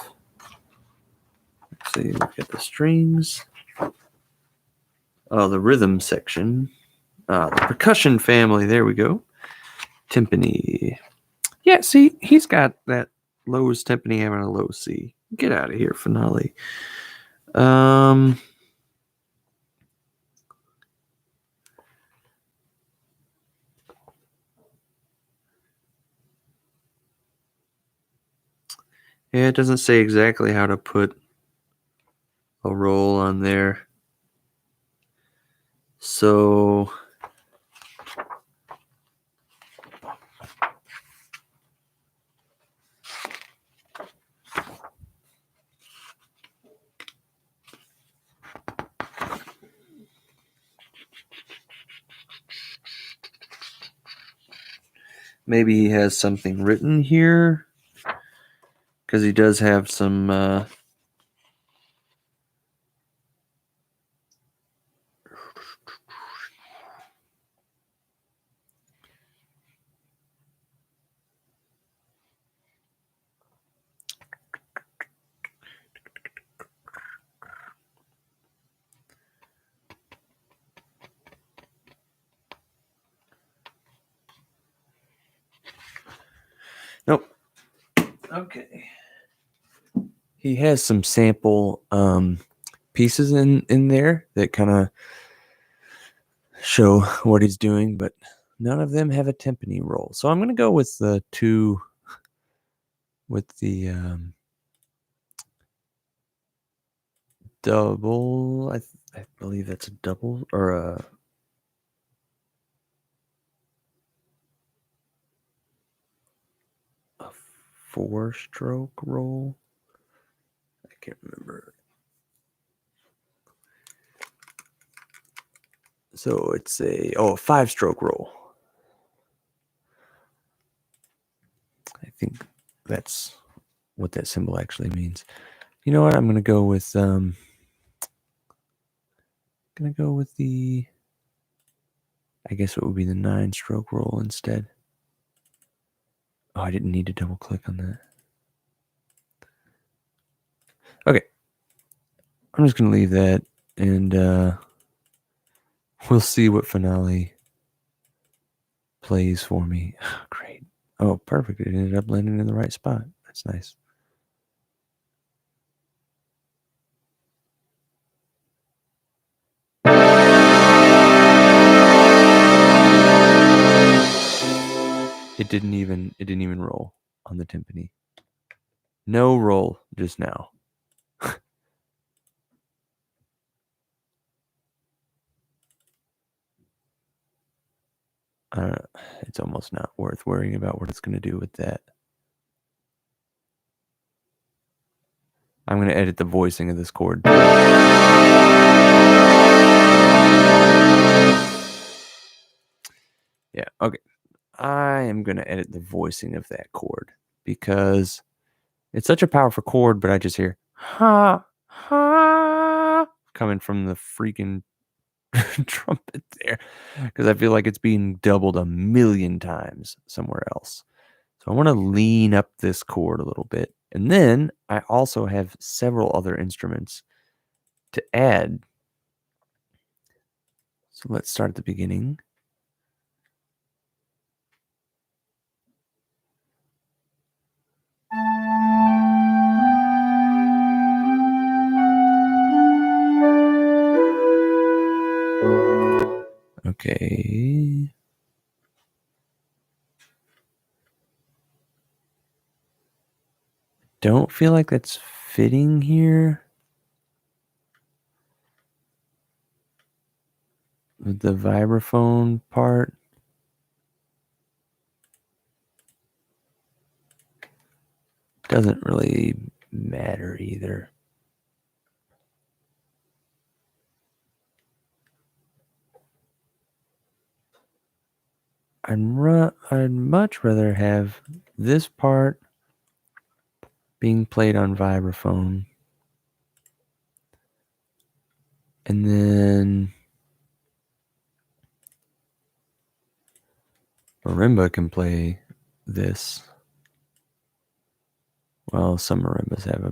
Let's see, look at the strings. Oh, the rhythm section. The percussion family. There we go. Timpani. Yeah, see, he's got that Lowe's timpani having a low C. Get out of here, finale. Yeah, it doesn't say exactly how to put a roll on there. So maybe he has something written here, because he does have some nope. Okay. He has some sample pieces in there that kind of show what he's doing, but none of them have a timpani roll. So I'm going to go with the 2 with the double. I believe that's a double or a 4-stroke roll. I can't remember. So it's a 5-stroke roll. I think that's what that symbol actually means. You know what? I'm gonna go with the, I guess it would be the 9-stroke roll instead. Oh, I didn't need to double click on that. Okay. I'm just gonna leave that, and we'll see what finale plays for me. Great. Oh, perfect. It ended up landing in the right spot. That's nice. It didn't even roll on the timpani. No roll just now. It's almost not worth worrying about what it's going to do with that. I'm going to edit the voicing of this chord. Yeah, okay. I am going to edit the voicing of that chord because it's such a powerful chord, but I just hear ha, ha coming from the freaking trumpet there because I feel like it's being doubled a million times somewhere else. So I want to lean up this chord a little bit. And then I also have several other instruments to add. So let's start at the beginning. Okay. don't feel like that's fitting here. With the vibraphone part. Doesn't really matter either. I'd much rather have this part being played on vibraphone. And then marimba can play this. Well, some marimbas have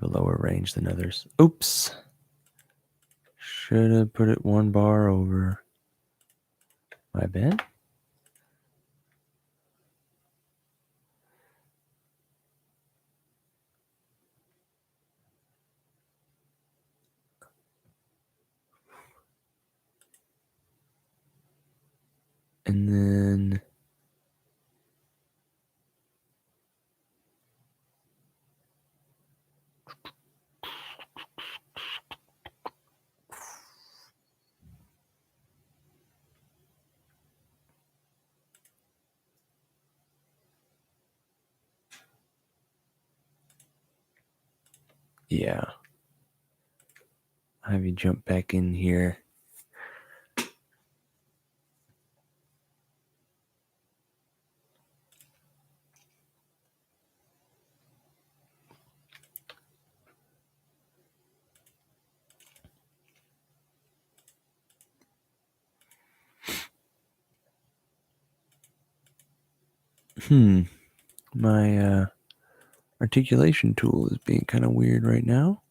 a lower range than others. Oops. Should have put it one bar over. My bad. And then yeah. I'll have you jump back in here. My articulation tool is being kind of weird right now.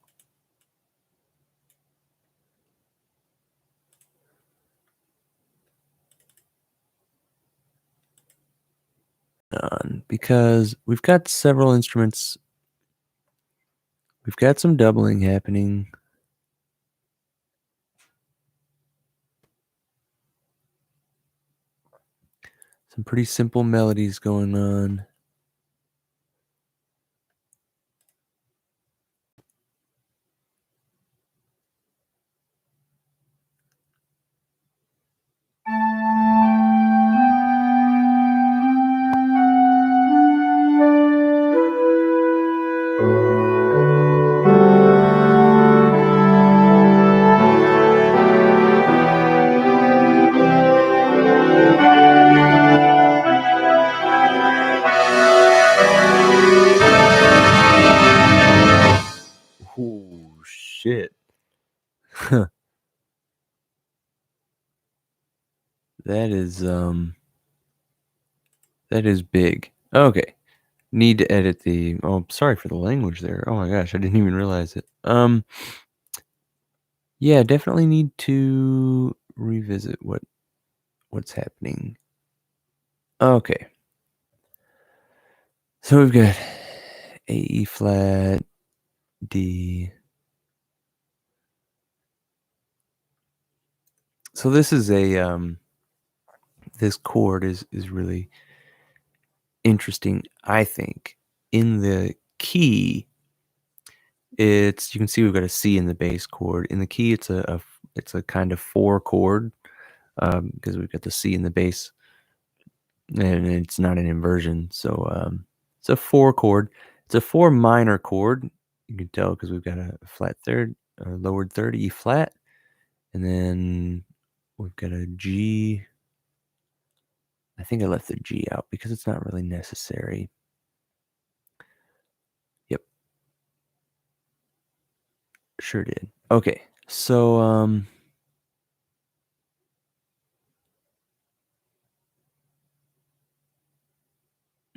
Because we've got several instruments. We've got some doubling happening. Some pretty simple melodies going on. Oh, shit. That is big. Okay. Need to edit the sorry for the language there. Oh my gosh, I didn't even realize it. Yeah, definitely need to revisit what's happening. Okay. So we've got A, E flat, D. So this is this chord is really interesting, I think. In the key, you can see we've got a C in the bass chord. In the key, it's a kind of 4 chord because we've got the C in the bass, and it's not an inversion. So it's a 4 chord. It's a 4 minor chord. You can tell because we've got a flat third, or lowered third, E flat, and then we've got a G. I think I left the G out because it's not really necessary. Yep. Sure did. Okay. So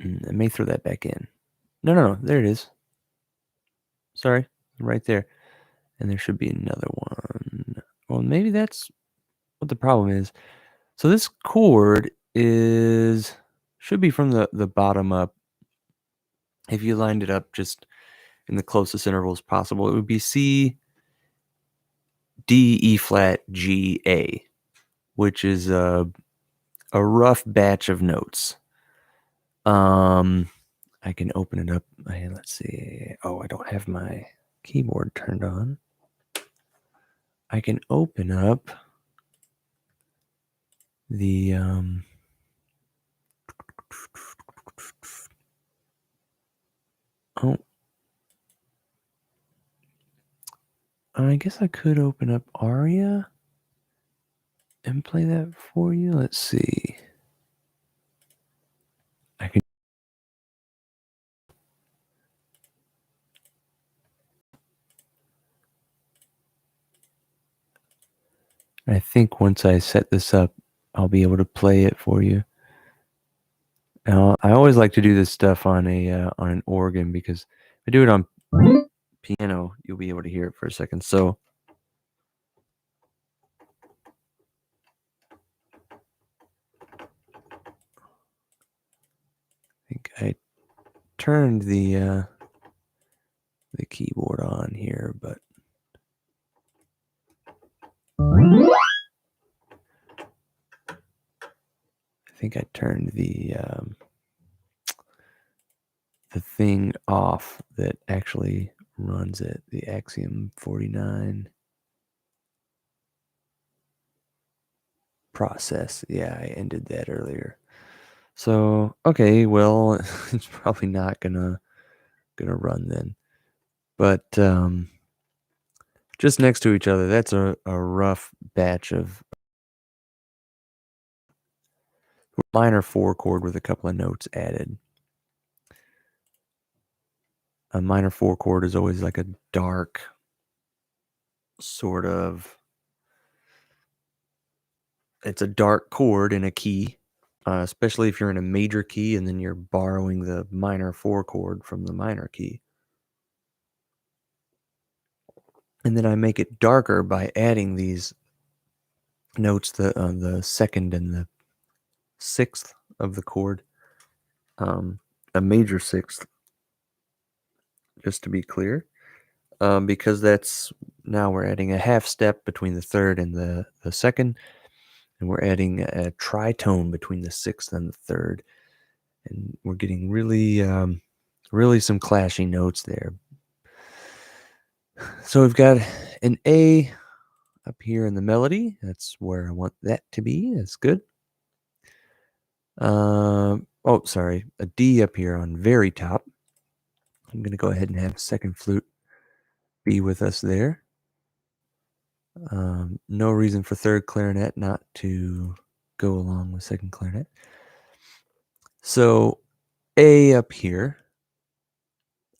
I may throw that back in. No. There it is. Sorry. Right there. And there should be another one. Well, maybe that's what the problem is. So this chord should be from the bottom up. If you lined it up just in the closest intervals possible, it would be C, D, E flat, G, A, which is a rough batch of notes. I can open it up. Let's see. Oh, I don't have my keyboard turned on. I can open up the oh, I guess I could open up Aria and play that for you. Let's see. I can. I think once I set this up, I'll be able to play it for you. Now, I always like to do this stuff on an organ because if I do it on piano, you'll be able to hear it for a second. So I think I turned the keyboard on here, but I think I turned the thing off that actually runs it, the Axiom 49 process. Yeah, I ended that earlier. So okay, well, it's probably not gonna run then. But just next to each other, that's a rough batch of minor 4 chord with a couple of notes added. A minor 4 chord is always like a dark sort of, it's a dark chord in a key, especially if you're in a major key and then you're borrowing the minor 4 chord from the minor key. And then I make it darker by adding these notes, the second and the sixth of the chord, a major sixth, just to be clear, because that's now we're adding a half step between the third and the second, and we're adding a tritone between the sixth and the third, and we're getting really some clashing notes there. So we've got an A up here in the melody. That's where I want that to be. That's good. Oh, sorry, a D up here on very top. I'm going to go ahead and have second flute be with us there. No reason for third clarinet not to go along with second clarinet. So A up here,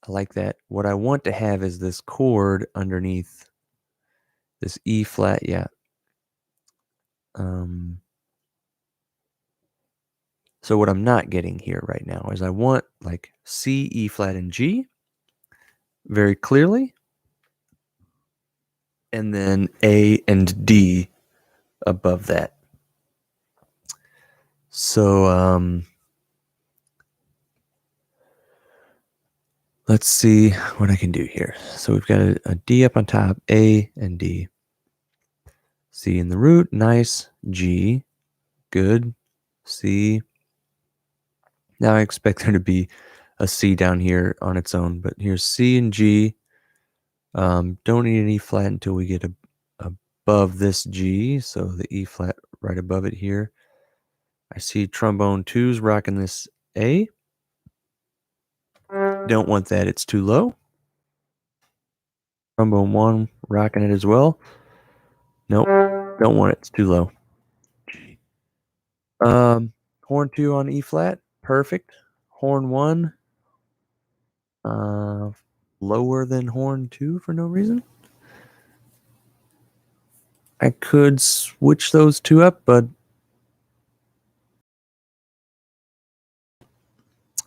I like that. What I want to have is this chord underneath this E flat, yeah. So what I'm not getting here right now is I want like C, E flat, and G very clearly, and then A and D above that. So let's see what I can do here. So we've got a D up on top, A and D. C in the root, nice. G, good. C. Now I expect there to be a C down here on its own, but here's C and G. Don't need an E flat until we get above this G, so the E flat right above it here. I see trombone 2's rocking this A. Don't want that, it's too low. Trombone 1 rocking it as well. Nope, don't want it, it's too low. G. Horn 2 on E flat, perfect. Horn 1, lower than horn 2 for no reason. I could switch those two up, but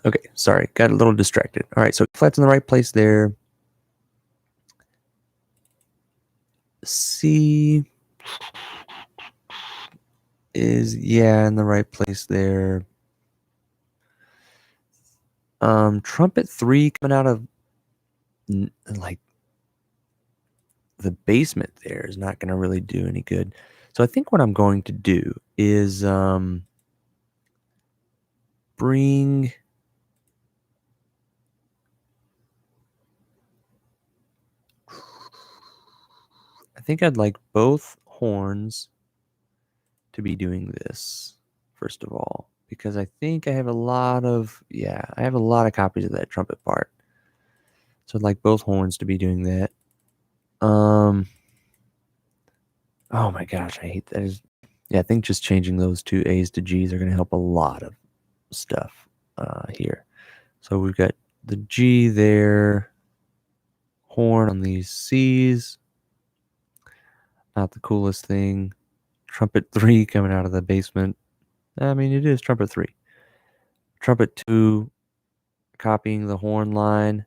okay, sorry, got a little distracted. All right, so flat's in the right place there. C is, yeah, in the right place there. Trumpet 3 coming out of like the basement there is not going to really do any good. So I think what I'm going to do is bring think I'd like both horns to be doing this, first of all, because I think I have a lot of, I have a lot of copies of that trumpet part. So I'd like both horns to be doing that. Oh my gosh, I hate that. I think just changing those two A's to G's are going to help a lot of stuff here. So we've got the G there, horn on these C's. Not the coolest thing. Trumpet 3 coming out of the basement. I mean, it is trumpet 3. Trumpet 2 copying the horn line.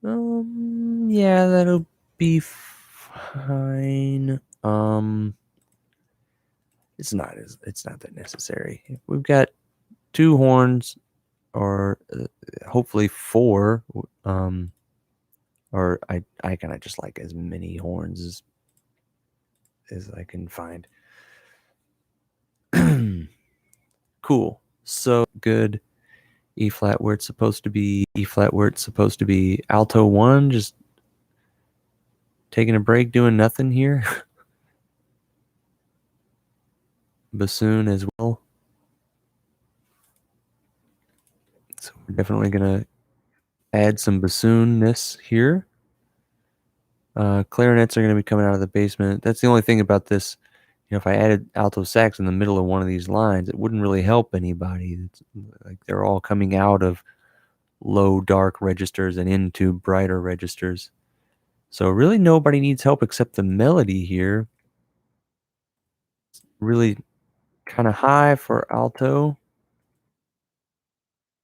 Yeah, that'll be fine. It's not that necessary. We've got 2 horns, or hopefully 4. Or I kind of just like as many horns as I can find. Cool. So good. E flat where it's supposed to be. E flat where it's supposed to be. Alto 1, just taking a break, doing nothing here. Bassoon as well. So we're definitely going to add some bassoonness here. Clarinets are going to be coming out of the basement. That's the only thing about this. If I added alto sax in the middle of one of these lines, it wouldn't really help anybody. It's like they're all coming out of low dark registers and into brighter registers. So really nobody needs help except the melody here. It's really kind of high for alto.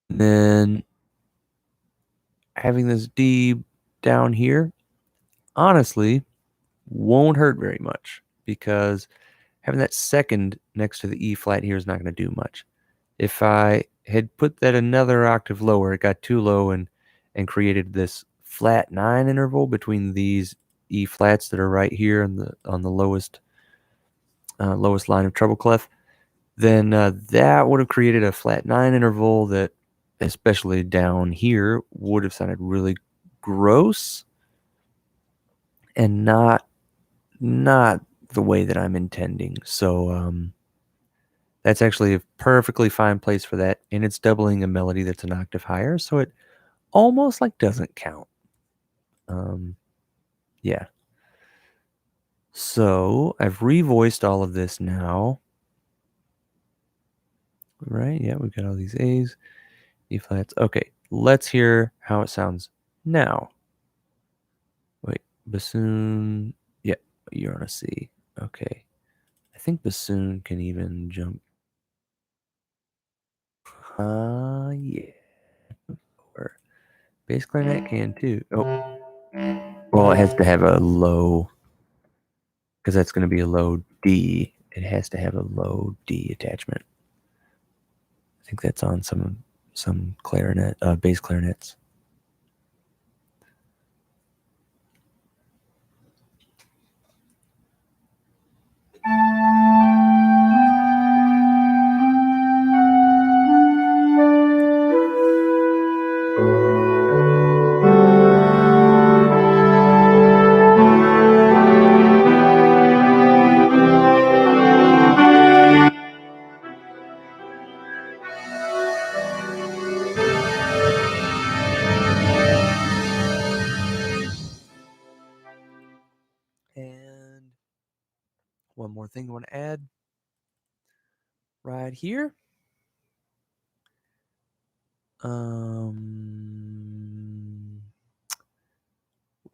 And then having this D down here, honestly, won't hurt very much, because having that second next to the E flat here is not going to do much. If I had put that another octave lower, it got too low and created this flat 9 interval between these E flats that are right here on the lowest line of treble clef, then that would have created a flat 9 interval that, especially down here, would have sounded really gross and not the way that I'm intending. So that's actually a perfectly fine place for that, and it's doubling a melody that's an octave higher, so it almost like doesn't count. Yeah. So I've revoiced all of this now. Right? Yeah, we've got all these A's, E flats. Okay, let's hear how it sounds now. Wait, bassoon. Yeah, you're on a C. Okay. I think bassoon can even jump. Yeah. Or bass clarinet can too. Oh, well, it has to have a low, because that's going to be a low D. It has to have a low D attachment. I think that's on some clarinet, bass clarinets. And one more thing I want to add right here.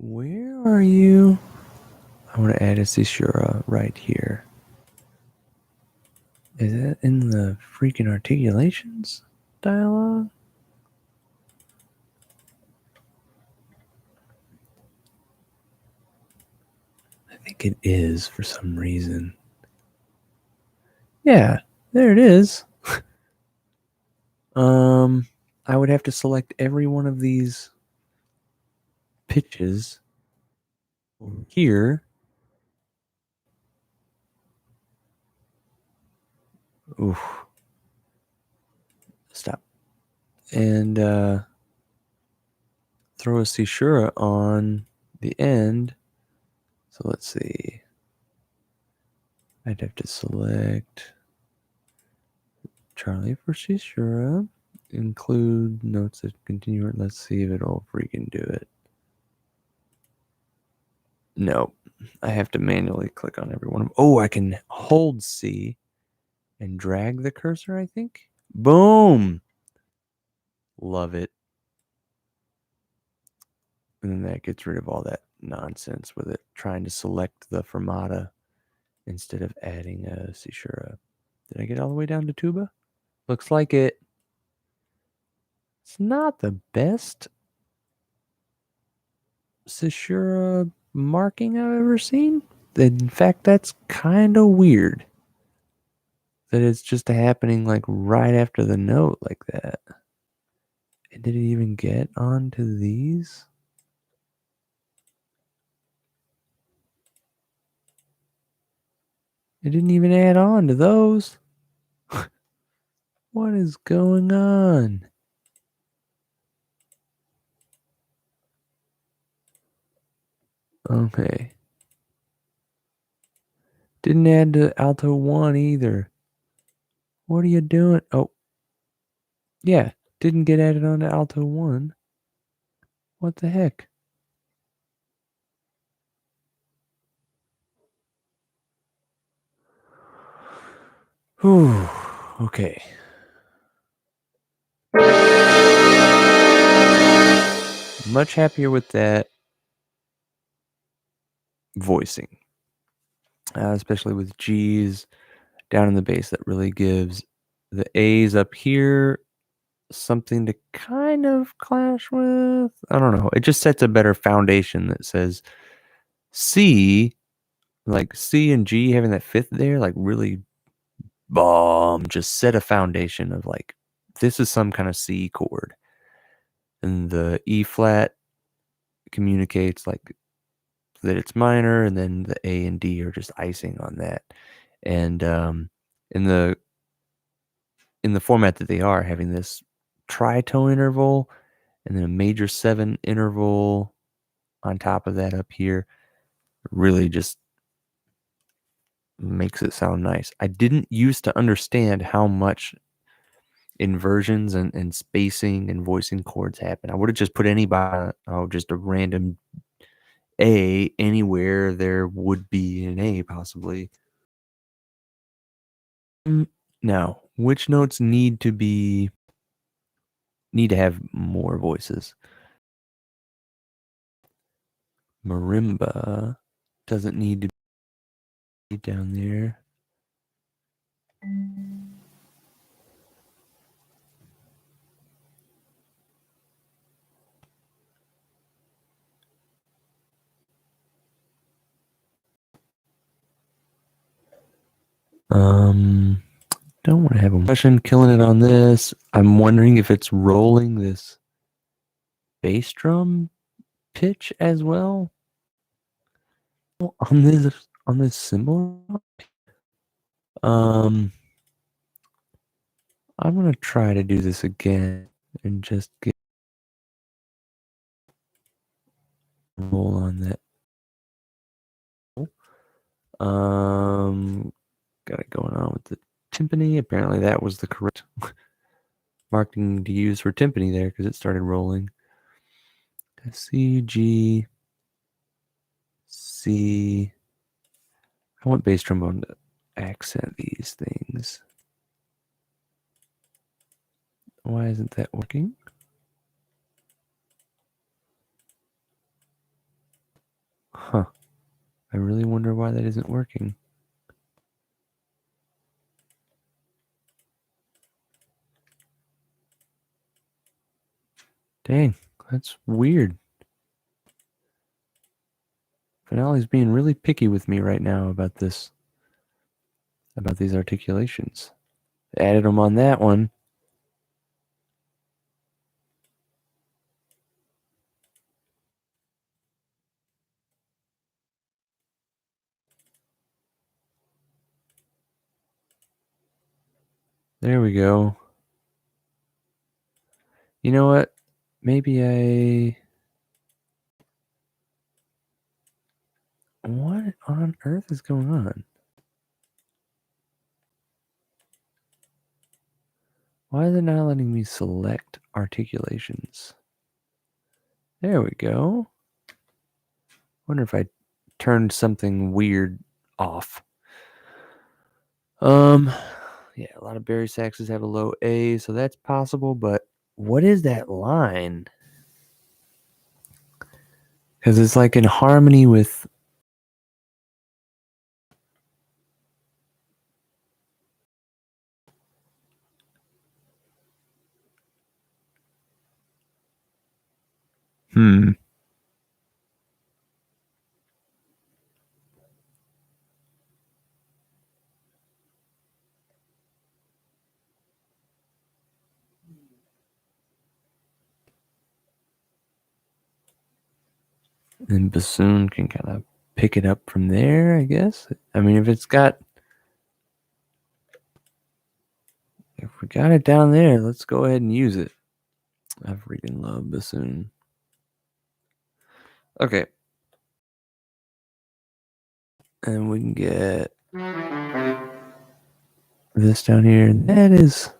Where are you? I want to add a caesura right here. Is that in the freaking articulations dialogue? I think it is for some reason. Yeah, there it is. I would have to select every one of these pitches over here. Oof. Stop. And throw a Cishura on the end. So let's see. I'd have to select Charlie for Cishura. Include notes that continue. Let's see if it'll freaking do it. No, I have to manually click on every one of them. Oh, I can hold C and drag the cursor, I think. Boom! Love it. And then that gets rid of all that nonsense with it trying to select the fermata instead of adding a Cishura. Did I get all the way down to tuba? Looks like it. It's not the best Cishura marking I've ever seen. In fact, that's kind of weird that it's just happening like right after the note like that. And did it even get onto these? It didn't even add on to those. What is going on? Okay. Didn't add to alto 1 either. What are you doing? Oh. Yeah. Didn't get added on to alto 1. What the heck? Whew. Okay. Much happier with that voicing. Especially with G's down in the bass. That really gives the A's up here something to kind of clash with. I don't know. It just sets a better foundation that says C, like C and G having that fifth there, like really bomb, just set a foundation of like, this is some kind of C chord. And the E flat communicates like that it's minor, and then the A and D are just icing on that. And in the format that they are, having this tritone interval and then a major 7 interval on top of that up here really just makes it sound nice. I didn't used to understand how much inversions and spacing and voicing chords happen. I would have just put anybody, just a random A anywhere there would be an A possibly. Now, which notes need to have more voices? Marimba doesn't need to be down there. Don't want to have a question killing it on this. I'm wondering if it's rolling this bass drum pitch as well on this cymbal. I'm gonna try to do this again and just get a roll on that. Got it going on with the timpani. Apparently that was the correct marking to use for timpani there because it started rolling. C, G, C. I want bass trombone to accent these things. Why isn't that working? Huh. I really wonder why that isn't working. Dang, that's weird. Finale's being really picky with me right now about this, about these articulations. Added them on that one. There we go. You know what? Maybe I What on earth is going on? Why is it not letting me select articulations? There we go. Wonder if I turned something weird off. Yeah, a lot of bari saxes have a low A, so that's possible, but what is that line? Because it's like in harmony with. Hmm. And bassoon can kind of pick it up from there, I guess. I mean, if we got it down there, let's go ahead and use it. I freaking love bassoon. Okay. And we can get this down here. That is.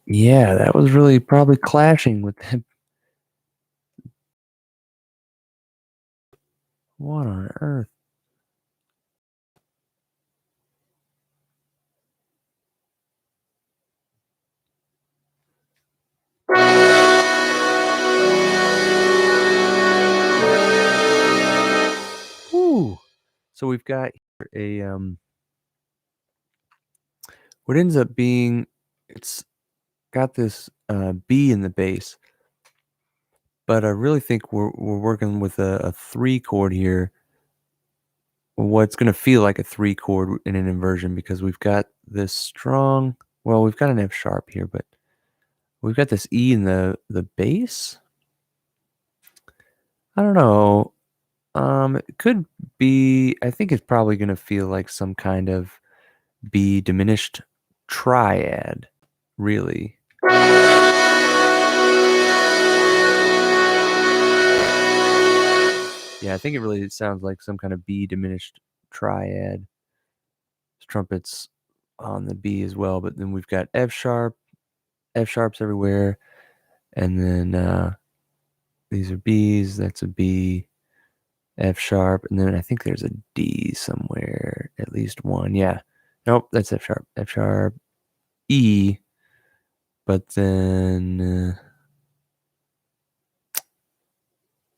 Yeah, that was really probably clashing with them. What on earth? Woo! So we've got a what ends up being, it's got this B in the bass, but I really think we're working with a 3 chord here. What's going to feel like a 3 chord in an inversion, because we've got this strong. Well, we've got an F sharp here, but we've got this E in the bass. I don't know. It could be. I think it's probably going to feel like some kind of B diminished triad, really. Yeah, I think it really sounds like some kind of B diminished triad. Trumpets on the B as well, but then we've got F sharps everywhere, and then these are Bs. That's a B, F sharp, and then I think there's a D somewhere, at least one. Yeah, nope, that's F sharp, E, but then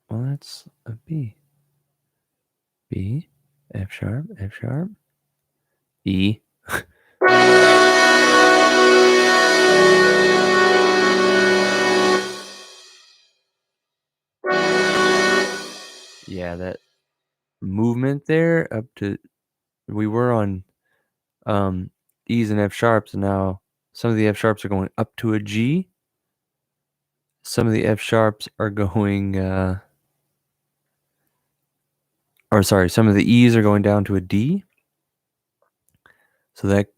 well, that's a B, B, F sharp, E. Yeah, that movement there up to, we were on E's and F sharps, and now some of the F sharps are going up to a G. Some of the F sharps are going some of the E's are going down to a D. So that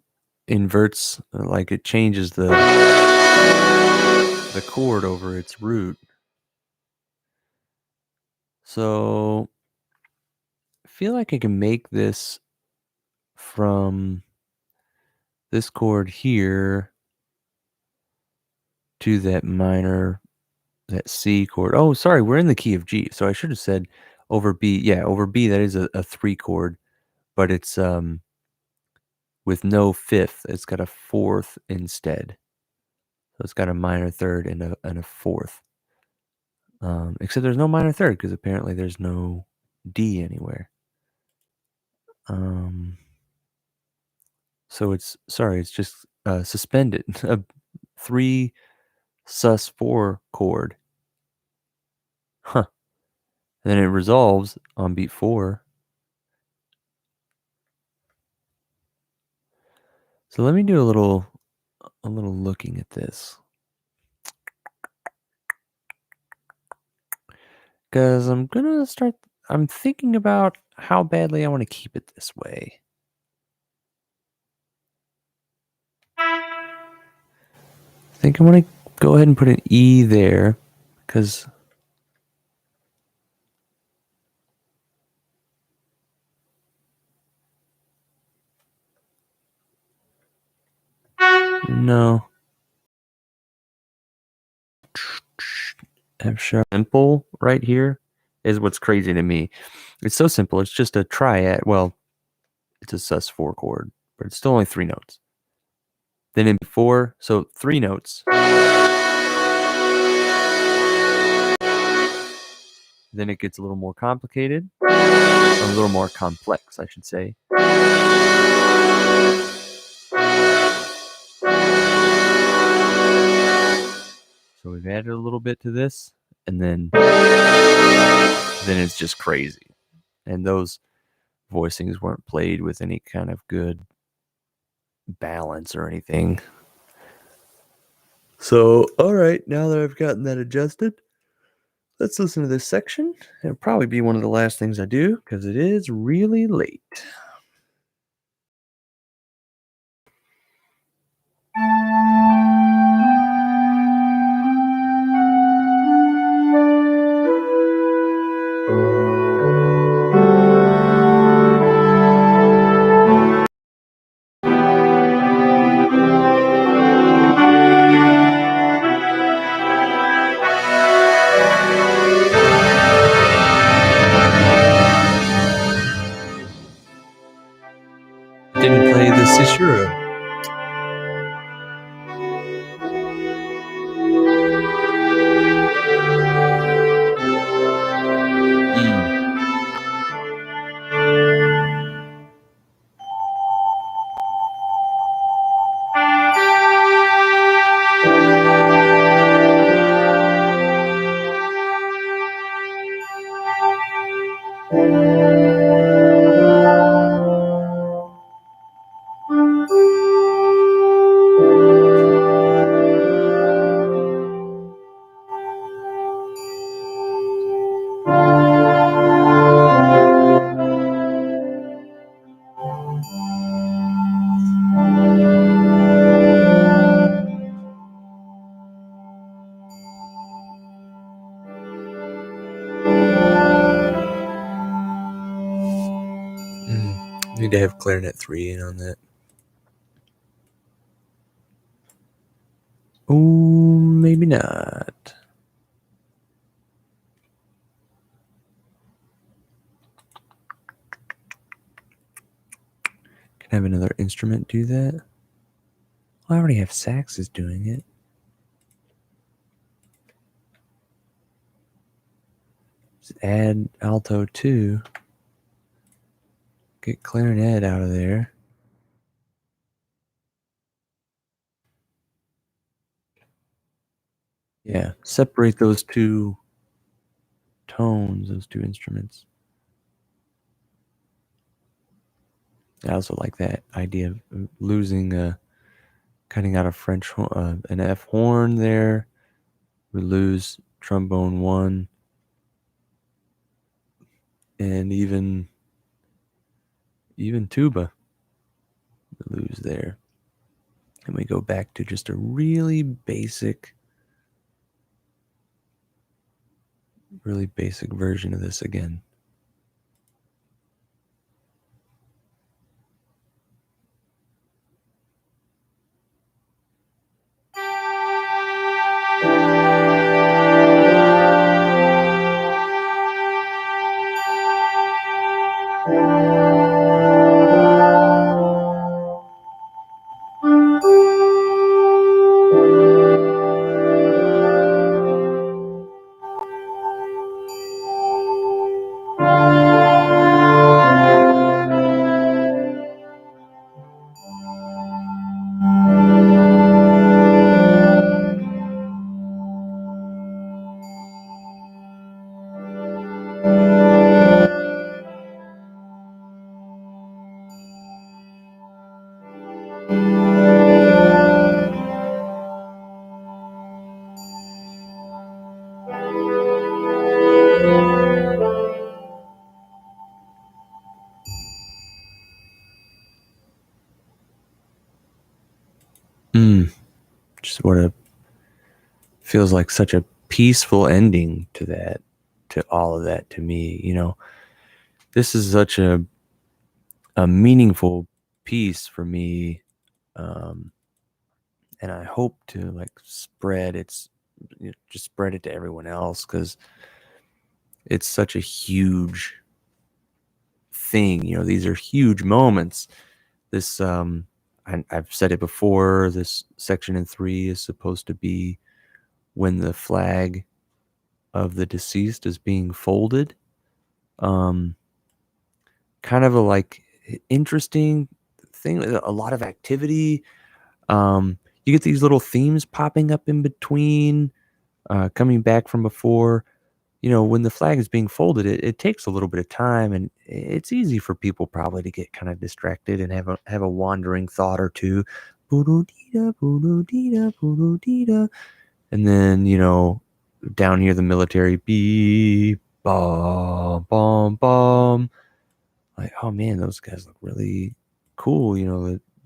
inverts, like it changes the chord over its root. So I feel like I can make this from this chord here to that C chord. Oh, sorry, we're in the key of G. So I should have said over B. Yeah, over B, that is a 3 chord, but it's with no fifth. It's got a fourth instead. So it's got a minor third and a fourth. Except there's no minor third because apparently there's no D anywhere. So it's just suspended. A 3 sus4 chord. Huh. And then it resolves on beat 4. So let me do a little looking at this. Because I'm thinking about how badly I want to keep it this way. I think I want to go ahead and put an E there, because No. F sharp. Simple right here is what's crazy to me. It's so simple. It's just a triad. Well, it's a sus4 chord, but it's still only 3 notes. Then in 4, so 3 notes. Then it gets a little more complicated, or a little more complex, I should say. So we've added a little bit to this, and then it's just crazy. And those voicings weren't played with any kind of good balance or anything. So, all right, now that I've gotten that adjusted, let's listen to this section. It'll probably be one of the last things I do because it is really late. Didn't play the Cicero. Need to have clarinet 3 in on that. Oh, maybe not. Can I have another instrument do that? Well, I already have saxes doing it. Just add alto 2. Get clarinet out of there. Yeah, separate those two tones, those two instruments. I also like that idea of losing, cutting out a French, an F horn there. We lose trombone 1, and even tuba we lose there. And we go back to just a really basic version of this again. Just what a feels like such a peaceful ending to that, to all of that, to me. You know, this is such a meaningful piece for me, and I hope to like spread its just spread it to everyone else because it's such a huge thing. These are huge moments. This I've said it before. This section in 3 is supposed to be when the flag of the deceased is being folded. Um, Kind of a like interesting thing, a lot of activity. You get these little themes popping up in between, coming back from before. When the flag is being folded, it takes a little bit of time, and it's easy for people probably to get kind of distracted and have a wandering thought or two. Boo-doo-dee-da, boo-doo-dee-da, boo-doo-dee-da. And then, down here, the military beep, bomb, bomb, bomb. Like, oh man, those guys look really cool.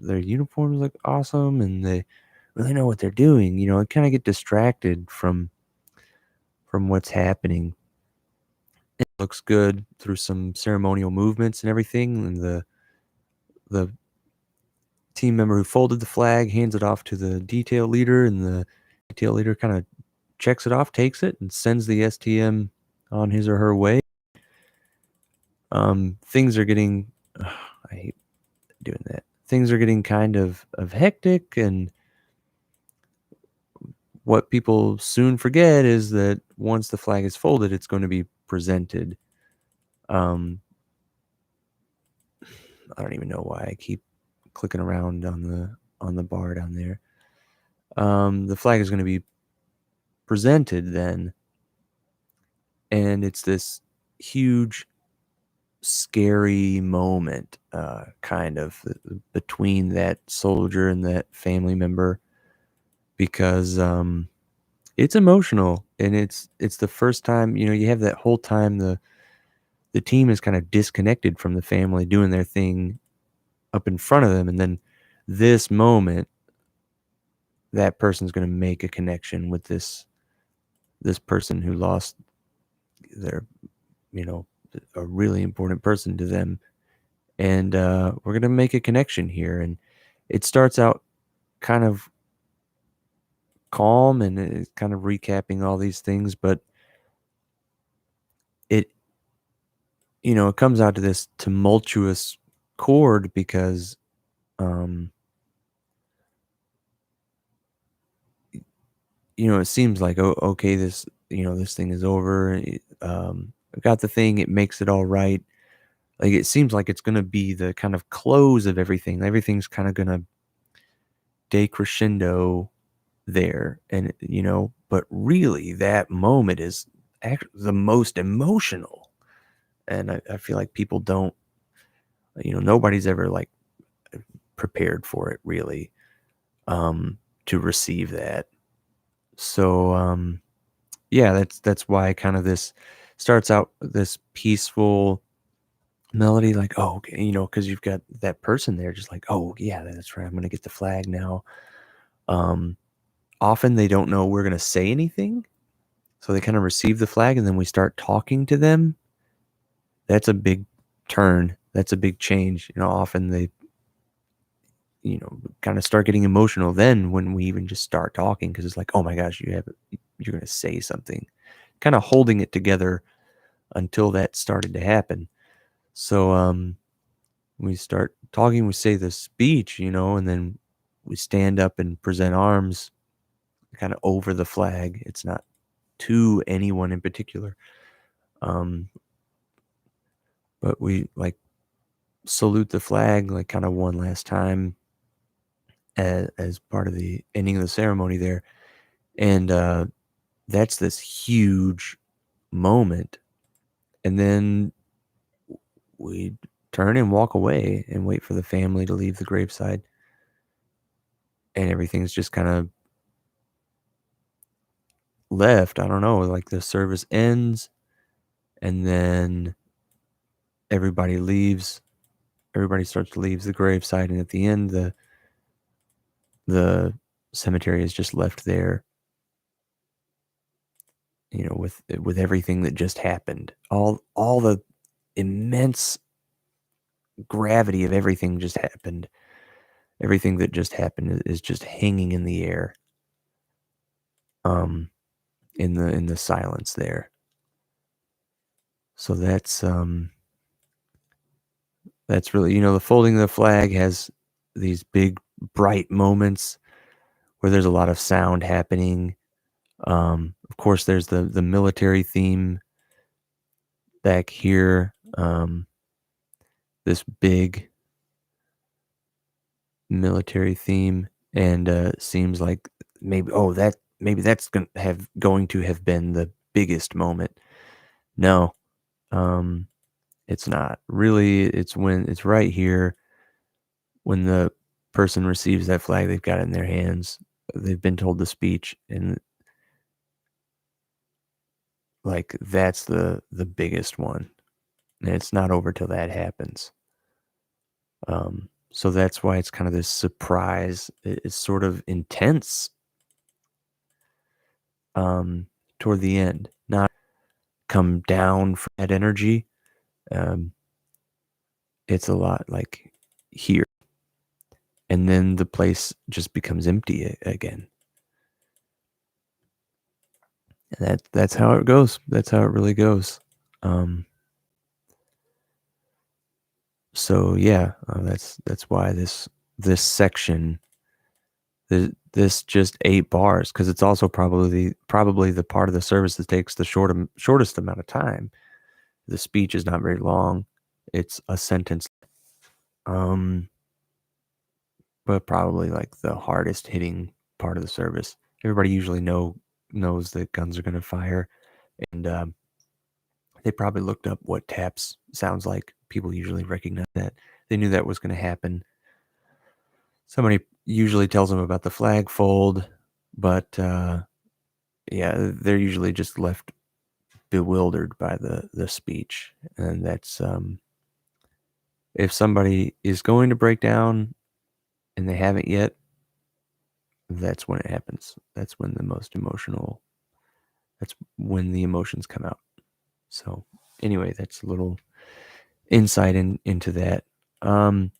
Their uniforms look awesome, and they really know what they're doing. I kind of get distracted from what's happening. It looks good through some ceremonial movements and everything, and the team member who folded the flag hands it off to the detail leader, and the detail leader kind of checks it off, takes it, and sends the STM on his or her way. Things are getting I hate doing that. Things are getting kind of hectic, and what people soon forget is that once the flag is folded, it's going to be presented. Um, I don't even know why I keep clicking around on the bar down there. The flag is going to be presented then, and it's this huge, scary moment, kind of between that soldier and that family member, because it's emotional, and it's the first time. You have that whole time the team is kind of disconnected from the family doing their thing up in front of them, and then this moment, that person's going to make a connection with this person who lost their, you know a really important person to them, and we're going to make a connection here. And it starts out kind of calm, and it's kind of recapping all these things, but it it comes out to this tumultuous chord because um it seems like, oh, okay, this thing is over. I got the thing, it makes it all right. Like, it seems like it's going to be the kind of close of everything's kind of going to decrescendo there. And but really that moment is the most emotional, and I feel like people don't, nobody's ever like prepared for it really, to receive that. So yeah, that's why kind of this starts out this peaceful melody, like, oh, okay, because you've got that person there just like, oh yeah, that's right, I'm gonna get the flag now. um Often they don't know we're gonna say anything, so they kind of receive the flag, and then we start talking to them. That's a big turn, that's a big change. Often they kind of start getting emotional then when we even just start talking, because it's like, oh my gosh, you're gonna say something, kind of holding it together until that started to happen. So we start talking, we say the speech, and then we stand up and present arms kind of over the flag. It's not to anyone in particular. Um, but we like salute the flag like kind of one last time as part of the ending of the ceremony there. And that's this huge moment. And then we turn and walk away and wait for the family to leave the graveside. And everything's just kind of left. I don't know, like the service ends, and then everybody leaves. Everybody starts to leave the graveside, and at the end, the cemetery is just left there, with everything that just happened. All the immense gravity of everything just happened, everything that just happened is just hanging in the air, um, in the silence there. So that's really, the folding of the flag has these big bright moments where there's a lot of sound happening. Of course, there's the military theme back here. This big military theme, and seems like maybe that's going to have been the biggest moment. No, um, it's not really. It's right here when the person receives that flag. They've got it in their hands. They've been told the speech, and like that's the biggest one. And it's not over till that happens. So that's why it's kind of this surprise. It's sort of intense toward the end, not come down from that energy. Um, it's a lot like here, and then the place just becomes empty again. And that's how it goes. That's how it really goes. Um, so yeah, that's why this section, this just 8 bars, because it's also probably the part of the service that takes the shortest amount of time. The speech is not very long. It's a sentence. Um, but probably like the hardest hitting part of the service. Everybody usually knows that guns are going to fire, and they probably looked up what taps sounds like. People usually recognize that. They knew that was going to happen. Somebody usually tells them about the flag fold, but yeah, they're usually just left bewildered by the speech, and that's if somebody is going to break down and they haven't yet, that's when it happens. That's when that's when the emotions come out. So anyway, that's a little insight into that. I'm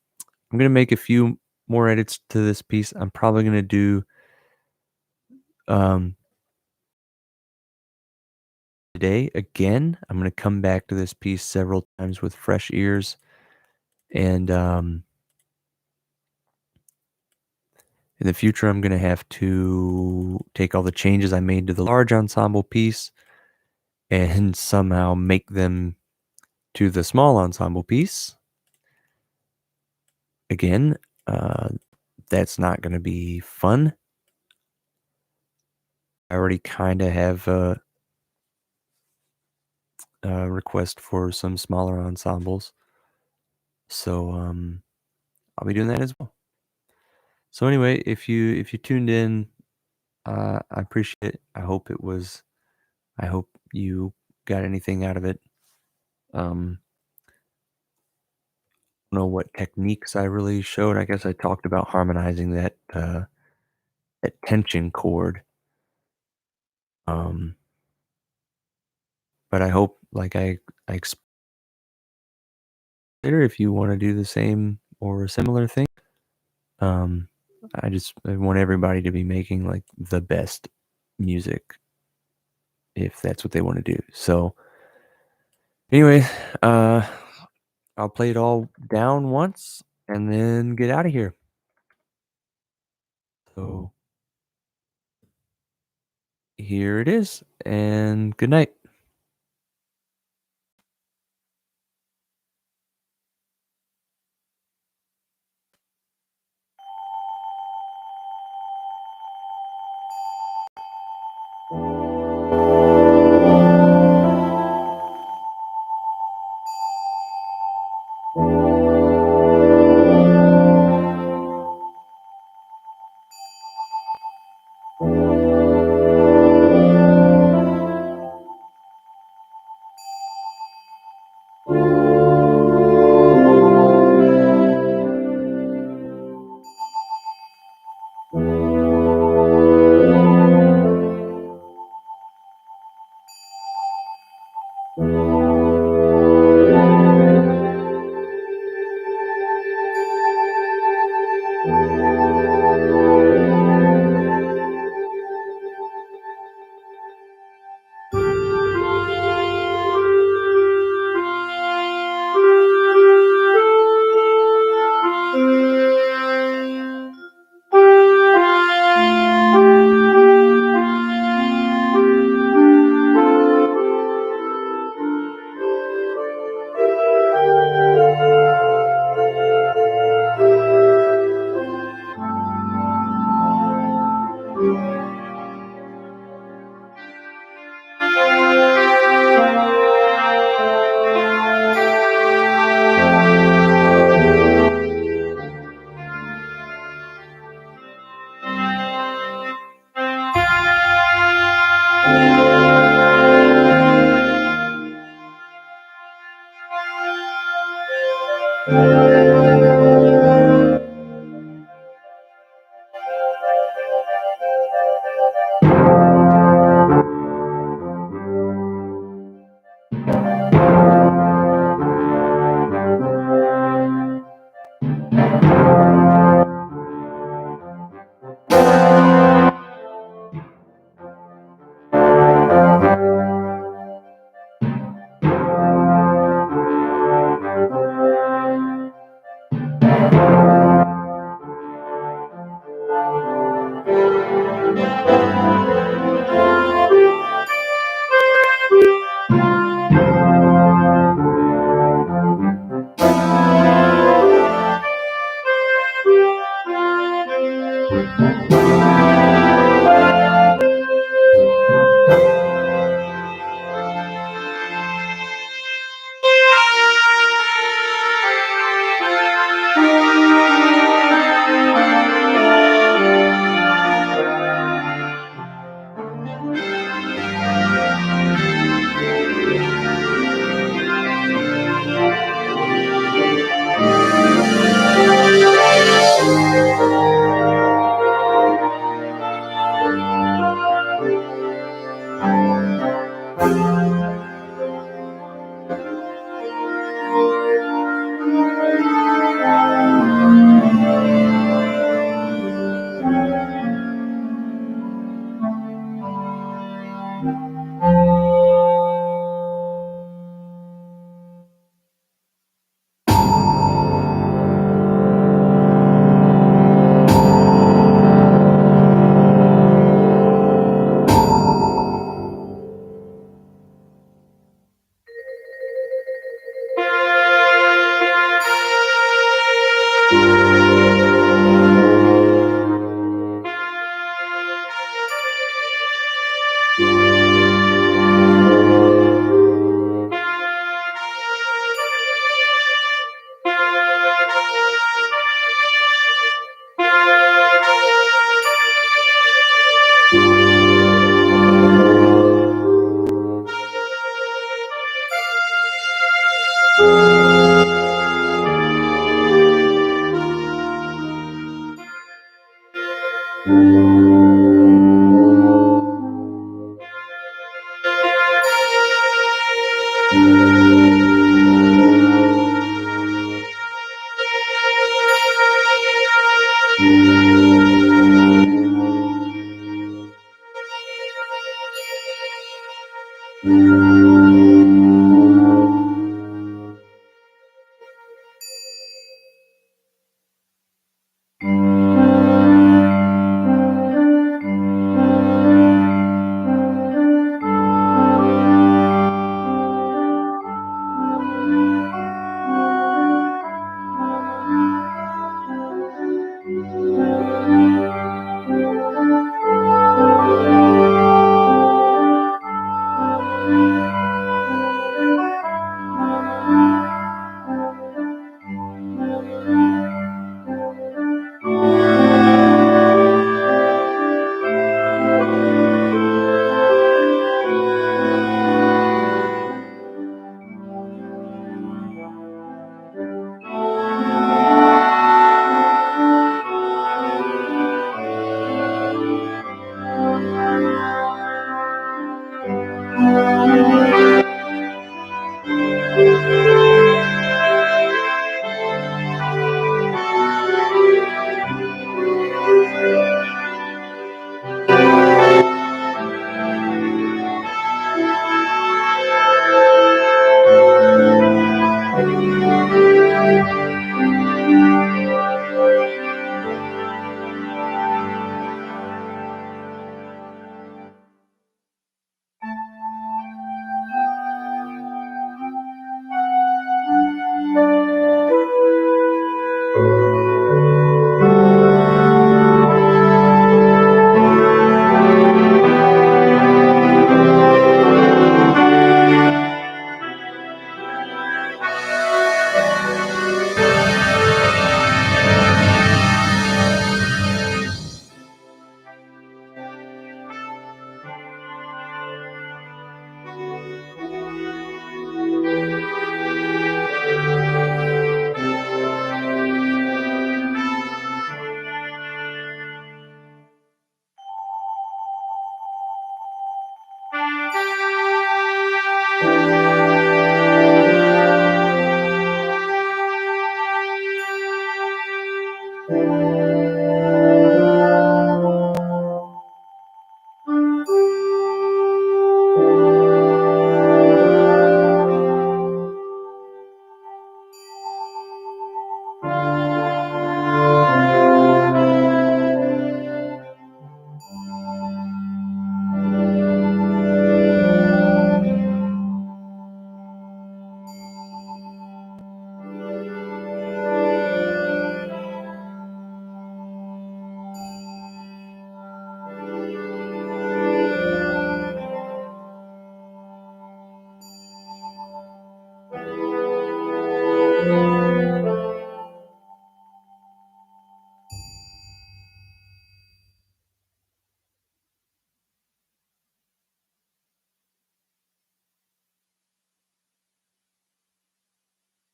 gonna make a few more edits to this piece. I'm probably gonna do um today again. I'm gonna come back to this piece several times with fresh ears, and in the future I'm gonna have to take all the changes I made to the large ensemble piece and somehow make them to the small ensemble piece. Again, uh, that's not going to be fun. I already kind of have a request for some smaller ensembles, so I'll be doing that as well. So anyway, if you tuned in, I appreciate it. I hope you got anything out of it. Um, I don't know what techniques I really showed. I guess I talked about harmonizing that tension chord. Um, but I hope, like I explained later, if you want to do the same or a similar thing, um, I want everybody to be making like the best music if that's what they want to do. So anyway, uh, I'll play it all down once and then get out of here. So here it is, and good night.